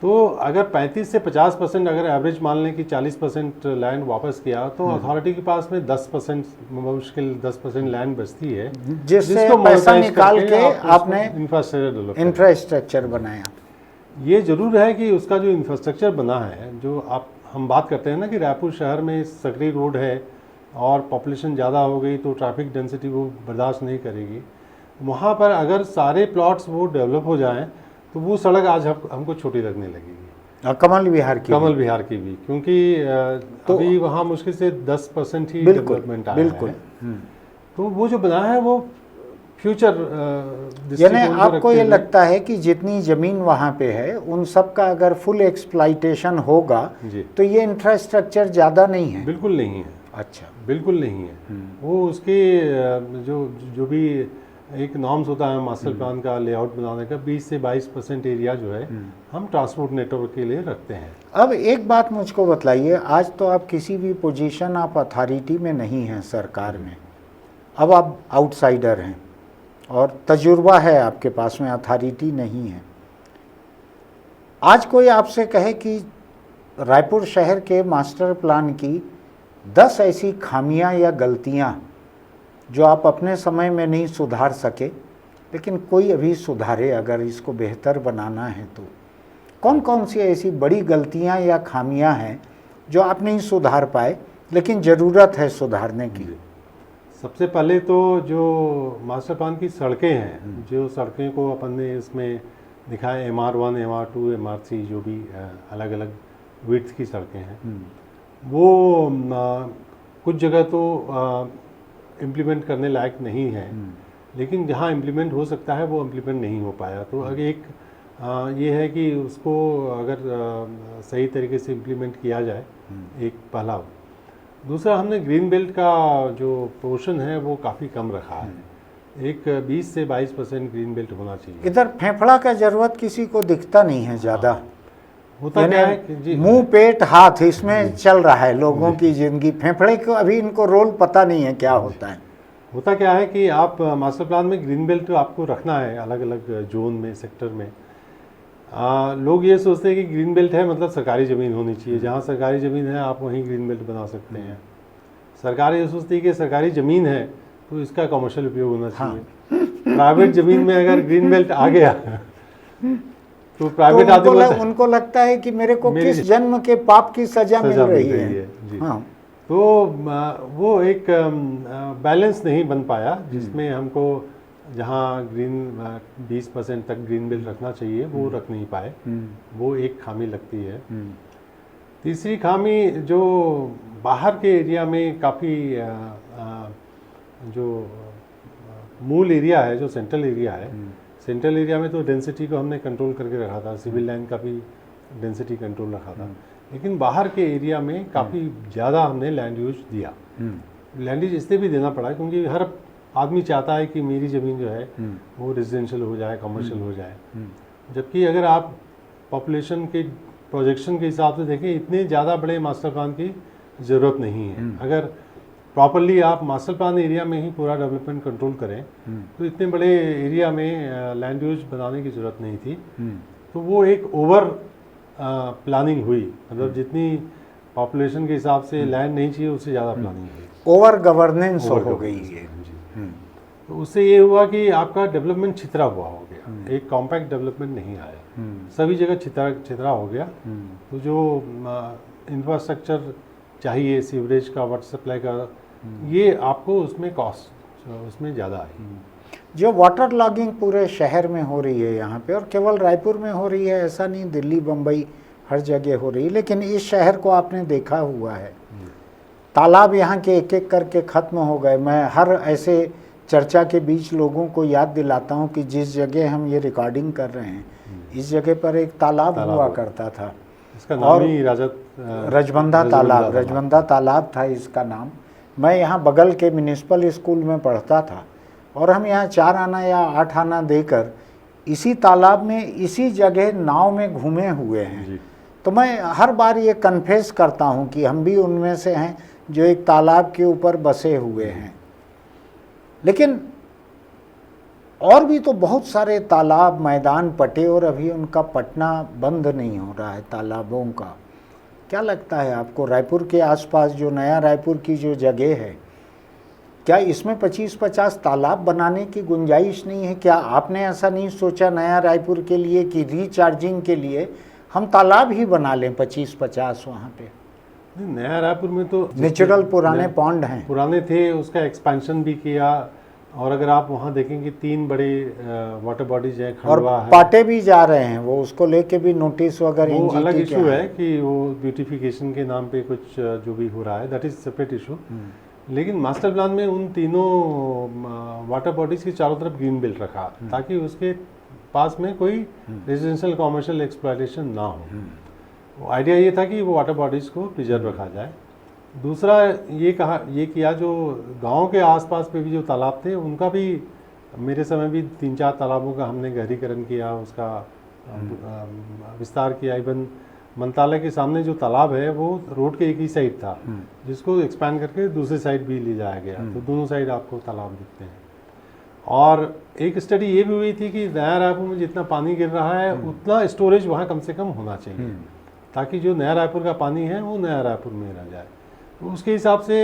तो अगर 35 से 50% अगर एवरेज मान लें कि 40% लैंड वापस किया तो अथॉरिटी के पास में 10% मुश्किल 10% लैंड बचती है, जिससे पैसा निकाल के आपने इंफ्रास्ट्रक्चर बनाया। ये जरूर है कि उसका जो इंफ्रास्ट्रक्चर बना है, जो हम बात करते हैं ना कि रायपुर शहर में सकरी रोड है और पॉपुलेशन ज़्यादा हो गई तो ट्रैफिक डेंसिटी वो बर्दाश्त नहीं करेगी। वहाँ पर अगर सारे प्लॉट्स वो डेवलप हो जाएं तो वो सड़क आज हमको छोटी लगने लगेगी। कमल विहार की भी, क्योंकि तो अभी वहाँ मुश्किल से 10% ही डेवलपमेंट आया है। तो वो जो बना है वो फ्यूचर यानी आपको ये लगता है कि जितनी ज़मीन वहाँ पे है उन सब का अगर फुल एक्सप्लाइटेशन होगा तो ये इंफ्रास्ट्रक्चर ज़्यादा नहीं है? बिल्कुल नहीं है। अच्छा, बिल्कुल नहीं है। वो उसके जो भी एक नॉर्म्स होता है मास्टर प्लान का लेआउट बनाने का, 20 से 22% एरिया जो है हम ट्रांसपोर्ट नेटवर्क के लिए रखते हैं। अब एक बात मुझको बतलाइए, आज तो आप किसी भी पोजीशन आप अथॉरिटी में नहीं हैं सरकार में, अब आप आउटसाइडर हैं और तजुर्बा है आपके पास में, अथॉरिटी नहीं है। आज कोई आपसे कहे कि रायपुर शहर के मास्टर प्लान की 10 ऐसी खामियां या गलतियां जो आप अपने समय में नहीं सुधार सके लेकिन कोई अभी सुधारे, अगर इसको बेहतर बनाना है तो कौन कौन सी ऐसी बड़ी गलतियां या खामियां हैं जो आप नहीं सुधार पाए लेकिन ज़रूरत है सुधारने की? सबसे पहले तो जो मास्टर प्लान की सड़कें हैं, जो सड़कें को अपन ने इसमें दिखाया MR1, MR2, MR3 जो भी अलग अलग विड्थ की सड़कें हैं, वो कुछ जगह तो इम्प्लीमेंट करने लायक नहीं है, लेकिन जहाँ इम्प्लीमेंट हो सकता है वो इम्प्लीमेंट नहीं हो पाया। तो अगर एक ये है कि उसको अगर सही तरीके से इम्प्लीमेंट किया जाए, एक पहला। दूसरा, हमने ग्रीन बेल्ट का जो पोर्शन है वो काफ़ी कम रखा है। एक 20 से 22% ग्रीन बेल्ट होना चाहिए। इधर फेफड़ा का जरूरत किसी को दिखता नहीं है ज़्यादा। होता क्या है कि मुंह पेट हाथ इसमें चल रहा है लोगों की ज़िंदगी, फेफड़े को अभी इनको रोल पता नहीं है क्या होता है। होता क्या है कि आप मास्टर प्लान में ग्रीन बेल्ट आपको रखना है अलग अलग जोन में, सेक्टर में। लोग ये सोचते हैं कि ग्रीन बेल्ट है मतलब सरकारी ज़मीन होनी चाहिए, जहाँ सरकारी ज़मीन है आप वहीं ग्रीन बेल्ट बना सकते हैं। सरकार ये सोचती है कि सरकारी ज़मीन है तो इसका कमर्शियल उपयोग होना चाहिए। प्राइवेट ज़मीन में अगर ग्रीन बेल्ट आ गया तो प्राइवेट आदमी उनको लगता है कि मेरे को किस जन्म के पाप की सजा मिल रही है। हाँ। तो वो एक बैलेंस नहीं बन पाया जिसमें हमको जहाँ ग्रीन 20% तक ग्रीन बेल्ट रखना चाहिए वो रख नहीं पाए, वो एक खामी लगती है। तीसरी खामी जो बाहर के एरिया में काफ़ी जो मूल एरिया है, जो सेंट्रल एरिया है, सेंट्रल एरिया में तो डेंसिटी को हमने कंट्रोल करके रखा था, सिविल लाइन का भी डेंसिटी कंट्रोल रखा था, लेकिन बाहर के एरिया में काफ़ी ज़्यादा हमने लैंड यूज दिया। लैंड यूज इसलिए भी देना पड़ा क्योंकि हर आदमी चाहता है कि मेरी ज़मीन जो है वो रेजिडेंशियल हो जाए, कमर्शियल हो जाए। जबकि अगर आप पॉपुलेशन के प्रोजेक्शन के हिसाब से देखें, इतने ज़्यादा बड़े मास्टर प्लान की ज़रूरत नहीं है। अगर प्रॉपरली आप मास्टर प्लान एरिया में ही पूरा डेवलपमेंट कंट्रोल करें तो इतने बड़े एरिया में लैंड यूज बनाने की ज़रूरत नहीं थी। तो वो एक ओवर प्लानिंग हुई, मतलब जितनी पॉपुलेशन के हिसाब से लैंड नहीं चाहिए उससे ज़्यादा प्लानिंग हुई, ओवर गवर्नेंस हो गई है। तो उससे ये हुआ कि आपका डेवलपमेंट छितरा हुआ हो गया, एक कॉम्पैक्ट डेवलपमेंट नहीं आया, सभी जगह छितरा हो गया। तो जो इंफ्रास्ट्रक्चर चाहिए, सीवरेज का, वाटर सप्लाई का, ये आपको उसमें कॉस्ट उसमें ज़्यादा आई। जो वाटर लॉगिंग पूरे शहर में हो रही है यहाँ पे, और केवल रायपुर में हो रही है ऐसा नहीं, दिल्ली बम्बई हर जगह हो रही है, लेकिन इस शहर को आपने देखा हुआ है, तालाब यहाँ के एक एक करके ख़त्म हो गए। मैं हर ऐसे चर्चा के बीच लोगों को याद दिलाता हूँ कि जिस जगह हम ये रिकॉर्डिंग कर रहे हैं इस जगह पर एक तालाब हुआ करता था, इसका नाम ही रजबंदा तालाब था इसका नाम। मैं यहाँ बगल के म्यूनिसिपल स्कूल में पढ़ता था और हम यहाँ 4 आना या 8 आना देकर इसी तालाब में इसी जगह नाव में घूमे हुए हैं। तो मैं हर बार ये कन्फेस करता हूँ कि हम भी उनमें से हैं जो एक तालाब के ऊपर बसे हुए हैं। लेकिन और भी तो बहुत सारे तालाब मैदान पटे और अभी उनका पटना बंद नहीं हो रहा है तालाबों का। क्या लगता है आपको रायपुर के आसपास जो नया रायपुर की जो जगह है, क्या इसमें 25-50 तालाब बनाने की गुंजाइश नहीं है? क्या आपने ऐसा नहीं सोचा नया रायपुर के लिए कि रिचार्जिंग के लिए हम तालाब ही बना लें 25-50 वहाँ पे? नया रायपुर में तो नेचुरल पुराने पॉन्ड हैं, पुराने थे, उसका एक्सपेंशन भी किया। और अगर आप वहाँ देखेंगे 3 बड़े वाटर बॉडीज हैं, और खंडवा है, पाटे भी जा रहे हैं, वो उसको लेके भी नोटिस वगैरह वो NGT अलग के इशू हैं। है कि वो ब्यूटिफिकेशन के नाम पे कुछ जो भी हो रहा है, दैट इज सेपरेट इशू। लेकिन मास्टर प्लान में उन तीनों वाटर बॉडीज के चारों तरफ ग्रीन बेल्ट रखा ताकि उसके पास में कोई रेजिडेंशियल कॉमर्शियल एक्सप्लॉयटेशन ना हो। आइडिया ये था कि वो वाटर बॉडीज को प्रिजर्व रखा जाए। दूसरा ये किया जो गांव के आसपास पे भी जो तालाब थे उनका भी मेरे समय भी 3-4 तालाबों का हमने गहरीकरण किया, उसका विस्तार किया। इवन मंत्रालय के सामने जो तालाब है वो रोड के एक ही साइड था, जिसको एक्सपैंड करके दूसरे साइड भी ले जाया गया, तो दोनों साइड आपको तालाब दिखते हैं। और एक स्टडी ये भी हुई थी कि नया रायपुर में जितना पानी गिर रहा है उतना स्टोरेज वहाँ कम से कम होना चाहिए, ताकि जो नया रायपुर का पानी है वो नया रायपुर में रह जाए। तो उसके हिसाब से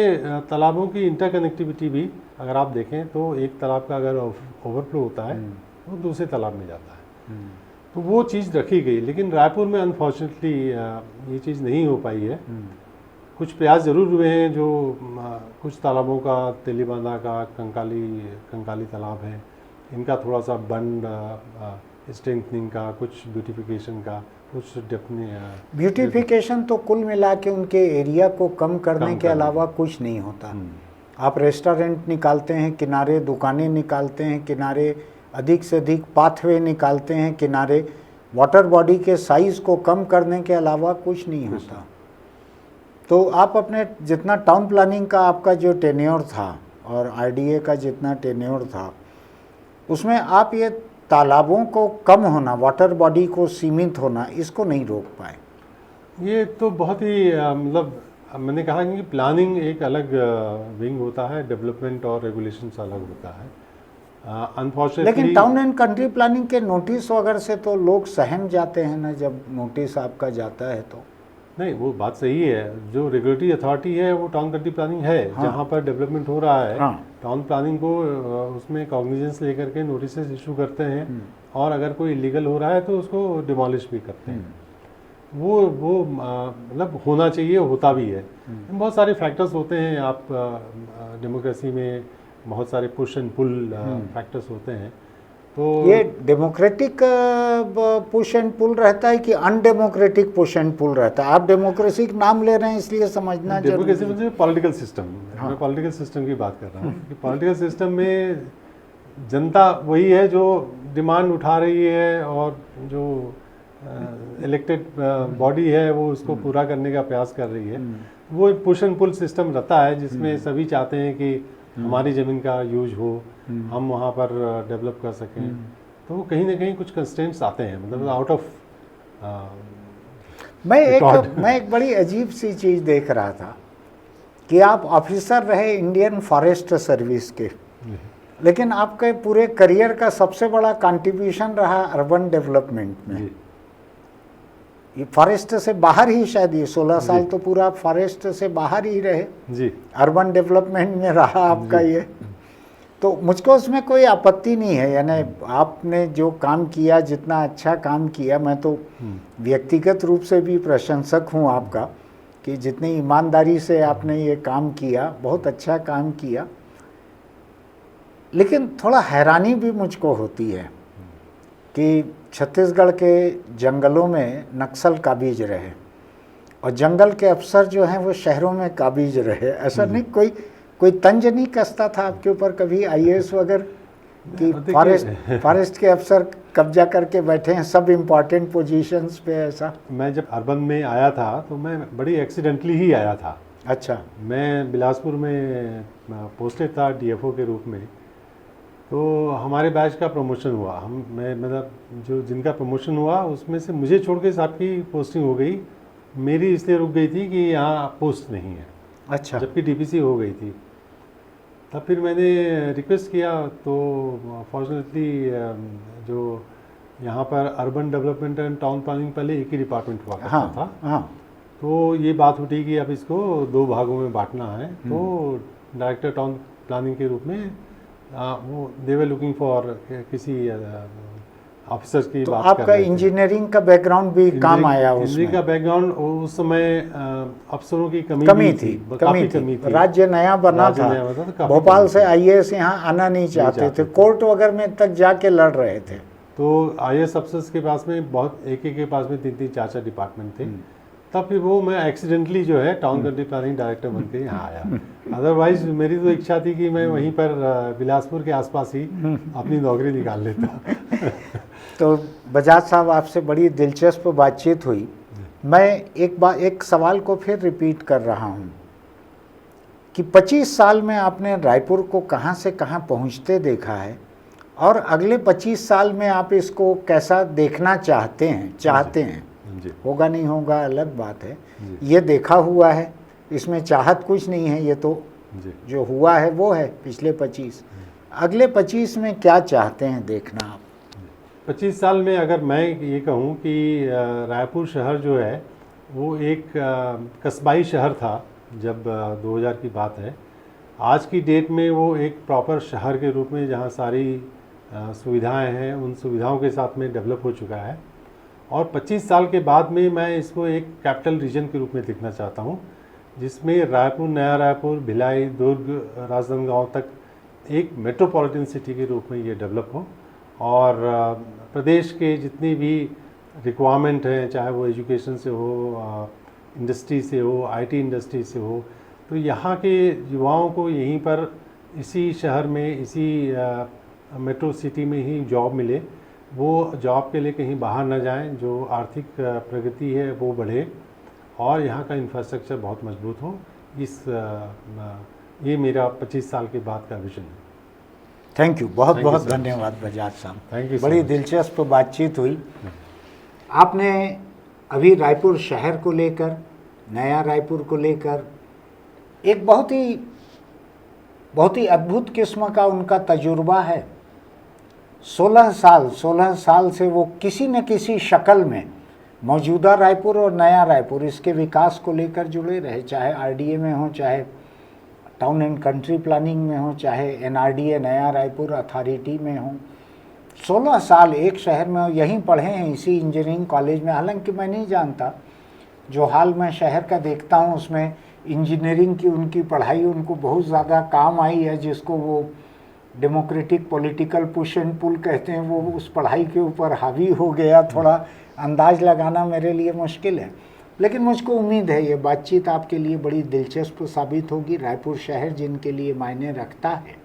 तालाबों की इंटरकनेक्टिविटी भी अगर आप देखें तो एक तालाब का अगर ओवरफ्लो होता है तो दूसरे तालाब में जाता है, तो वो चीज़ रखी गई। लेकिन रायपुर में अनफॉर्चुनेटली ये चीज़ नहीं हो पाई है। कुछ प्रयास ज़रूर हुए हैं, जो कुछ तालाबों का, तेलीबांधा का, कंकाली तालाब है, इनका थोड़ा सा बंड स्ट्रेंथनिंग का, कुछ ब्यूटिफिकेशन का, कुछ ब्यूटिफिकेशन तो कुल मिला के उनके एरिया को कम करने के अलावा कुछ नहीं होता। आप रेस्टोरेंट निकालते हैं किनारे, दुकानें निकालते हैं किनारे, अधिक से अधिक पाथवे निकालते हैं किनारे, वाटर बॉडी के साइज़ को कम करने के अलावा कुछ नहीं होता। तो आप अपने जितना टाउन प्लानिंग का आपका जो टेन्योर था और RDA का जितना टेन्योर था, उसमें आप ये तालाबों को कम होना, वाटर बॉडी को सीमित होना, इसको नहीं रोक पाए। ये तो बहुत ही मतलब मैंने कहा कि प्लानिंग एक अलग विंग होता है, डेवलपमेंट और रेगुलेशंस अलग होता है। अनफॉर्चुनेटली लेकिन टाउन एंड कंट्री प्लानिंग के नोटिस वगैरह से तो लोग सहम जाते हैं ना, जब नोटिस आपका जाता है तो। नहीं, वो बात सही है। जो रेगुलेटरी अथॉरिटी है वो टाउन कंट्री प्लानिंग है। हाँ। जहाँ पर डेवलपमेंट हो रहा है, हाँ। टाउन प्लानिंग को उसमें कॉग्निजेंस लेकर के नोटिस इशू करते हैं, और अगर कोई इलीगल हो रहा है तो उसको डिमोलिश भी करते हैं। वो मतलब होना चाहिए, होता भी है। बहुत सारे फैक्टर्स होते हैं, आप डेमोक्रेसी में बहुत सारे पुश एंड पुल फैक्टर्स होते हैं। तो ये डेमोक्रेटिक पुश एंड पुल रहता है कि अनडेमोक्रेटिक पुश एंड पुल रहता है? आप डेमोक्रेसी का नाम ले रहे हैं इसलिए समझना डेमोक्रेसी जरूरी है। में पॉलिटिकल सिस्टम, हाँ। मैं पॉलिटिकल सिस्टम की बात कर रहा हूँ कि पॉलिटिकल सिस्टम में जनता वही है जो डिमांड उठा रही है, और जो इलेक्टेड बॉडी है वो उसको पूरा करने का प्रयास कर रही है। वो एक पुश एंड पुल सिस्टम रहता है, जिसमें सभी चाहते हैं कि हमारी ज़मीन का यूज हो, हम वहाँ पर डेवलप कर सकें। तो कहीं ना कहीं कुछ कंस्ट्रेंट्स आते हैं, मतलब आउट ऑफ मैं एक बड़ी अजीब सी चीज़ देख रहा था कि आप ऑफिसर रहे इंडियन फॉरेस्ट सर्विस के, लेकिन आपके पूरे करियर का सबसे बड़ा कंट्रीब्यूशन रहा अर्बन डेवलपमेंट में। ये फॉरेस्ट से बाहर ही, शायद ये 16 साल तो पूरा फॉरेस्ट से बाहर ही रहे जी, अर्बन डेवलपमेंट में रहा आपका ये। तो मुझको उसमें कोई आपत्ति नहीं है, यानी आपने जो काम किया, जितना अच्छा काम किया, मैं तो व्यक्तिगत रूप से भी प्रशंसक हूँ आपका कि जितनी ईमानदारी से आपने ये काम किया, बहुत अच्छा काम किया। लेकिन थोड़ा हैरानी भी मुझको होती है कि छत्तीसगढ़ के जंगलों में नक्सल काबिज रहे और जंगल के अफसर जो हैं वो शहरों में काबिज रहे। ऐसा नहीं, कोई तंज नहीं कसता था आपके ऊपर कभी IAS वगैरह कि फॉरेस्ट के अफसर कब्जा करके बैठे हैं सब इम्पोर्टेंट पोजीशंस पे? ऐसा मैं जब अर्बन में आया था तो मैं बड़ी एक्सीडेंटली ही आया था। अच्छा। मैं बिलासपुर में पोस्टेड था DFO के रूप में। तो हमारे बैच का प्रमोशन हुआ, मैं मतलब जो जिनका प्रमोशन हुआ उसमें से मुझे छोड़ के सबकी पोस्टिंग हो गई। मेरी इसलिए रुक गई थी कि यहाँ पोस्ट नहीं है। अच्छा। जबकि DPC हो गई थी। तब फिर मैंने रिक्वेस्ट किया, तो फॉर्चुनेटली जो यहाँ पर urban development and town planning पहले एक ही डिपार्टमेंट हुआ करता था। हाँ तो ये बात उठी कि अब इसको 2 भागों में बांटना है। तो डायरेक्टर टाउन प्लानिंग के रूप में वो दे वर लुकिंग फॉर किसी ऑफिसर्स की तो बात कर आपका रहे थे। इंजीनियरिंग का बैकग्राउंड भी काम आया उसमें? इंजीनियरिंग का बैकग्राउंड उस समय अफसरों की कमी थी, काफ़ी कमी थी। राज्य नया बना राज्य था, नया बना था, काफ़ी भोपाल कमी से थी। आईएएस यहाँ आना नहीं चाहते थे, कोर्ट वगैरह में तक जाके लड़ रहे थे। तो आईएएस अफसर्स के पास में बहुत एक के पास में 3-3 4-4 डिपार्टमेंट थे। तब फिर वो मैं एक्सीडेंटली जो है टाउन कंट्री प्लानिंग डायरेक्टर बन के यहाँ आया। अदरवाइज मेरी तो इच्छा थी कि मैं वहीं पर बिलासपुर के आसपास ही अपनी नौकरी निकाल लेता। तो बजाज साहब, आपसे बड़ी दिलचस्प बातचीत हुई। मैं एक सवाल को फिर रिपीट कर रहा हूँ कि 25 साल में आपने रायपुर को कहाँ से कहाँ पहुँचते देखा है, और अगले 25 साल में आप इसको कैसा देखना चाहते हैं। जी। होगा नहीं होगा अलग बात है, ये देखा हुआ है, इसमें चाहत कुछ नहीं है, ये तो जी। जो हुआ है वो है पिछले 25। अगले 25 में क्या चाहते हैं देखना आप? 25 साल में अगर मैं ये कहूँ कि रायपुर शहर जो है वो एक कस्बाई शहर था जब 2000 की बात है। आज की डेट में वो एक प्रॉपर शहर के रूप में, जहाँ सारी सुविधाएं हैं, उन सुविधाओं के साथ में डेवलप हो चुका है। और 25 साल के बाद में मैं इसको एक कैपिटल रीजन के रूप में देखना चाहता हूँ, जिसमें रायपुर, नया रायपुर, भिलाई, दुर्ग, राजनांदगांव तक एक मेट्रोपॉलिटन सिटी के रूप में ये डेवलप हो। और प्रदेश के जितनी भी रिक्वायरमेंट हैं, चाहे वो एजुकेशन से हो, इंडस्ट्री से हो, आईटी इंडस्ट्री से हो, तो यहाँ के युवाओं को यहीं पर इसी शहर में, इसी मेट्रो सिटी में ही जॉब मिले, वो जॉब के लिए कहीं बाहर न जाएं, जो आर्थिक प्रगति है वो बढ़े और यहाँ का इंफ्रास्ट्रक्चर बहुत मजबूत हो। ये मेरा 25 साल के बाद का विजन है। थैंक यू, बहुत बहुत धन्यवाद बजाज साहब। Thank you. बड़ी दिलचस्प बातचीत हुई। आपने अभी रायपुर शहर को लेकर, नया रायपुर को लेकर एक बहुत ही अद्भुत किस्म का उनका तजुर्बा है। 16 साल से वो किसी न किसी शक्ल में मौजूदा रायपुर और नया रायपुर, इसके विकास को लेकर जुड़े रहे, चाहे आरडीए में हो, चाहे टाउन एंड कंट्री प्लानिंग में हो, चाहे एनआरडीए नया रायपुर अथॉरिटी में हो। 16 साल एक शहर में यहीं पढ़े हैं, इसी इंजीनियरिंग कॉलेज में। हालांकि मैं नहीं जानता, जो हाल मैं शहर का देखता हूँ उसमें इंजीनियरिंग की उनकी पढ़ाई उनको बहुत ज़्यादा काम आई है, जिसको वो democratic political push and pull कहते हैं, वो उस पढ़ाई के ऊपर हावी हो गया। थोड़ा अंदाज लगाना मेरे लिए मुश्किल है, लेकिन मुझको उम्मीद है ये बातचीत आपके लिए बड़ी दिलचस्प साबित होगी। रायपुर शहर जिनके लिए मायने रखता है,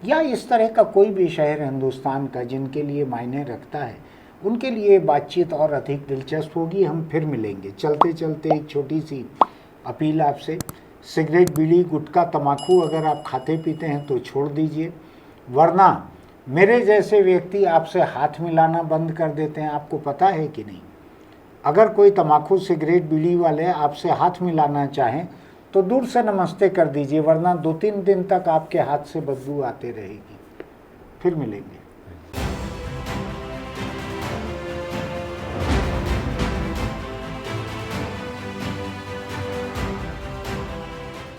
या इस तरह का कोई भी शहर हिंदुस्तान का जिनके लिए मायने रखता है, उनके लिए बातचीत और अधिक दिलचस्प होगी। हम फिर मिलेंगे। चलते चलते एक छोटी सी अपील आपसे, सिगरेट, बीड़ी, गुटखा, तम्बाकू अगर आप खाते पीते हैं तो छोड़ दीजिए, वरना मेरे जैसे व्यक्ति आपसे हाथ मिलाना बंद कर देते हैं। आपको पता है कि नहीं, अगर कोई तम्बाकू, सिगरेट, बीड़ी वाले आपसे हाथ मिलाना चाहें तो दूर से नमस्ते कर दीजिए, वरना 2-3 दिन तक आपके हाथ से बदबू आते रहेगी। फिर मिलेंगे।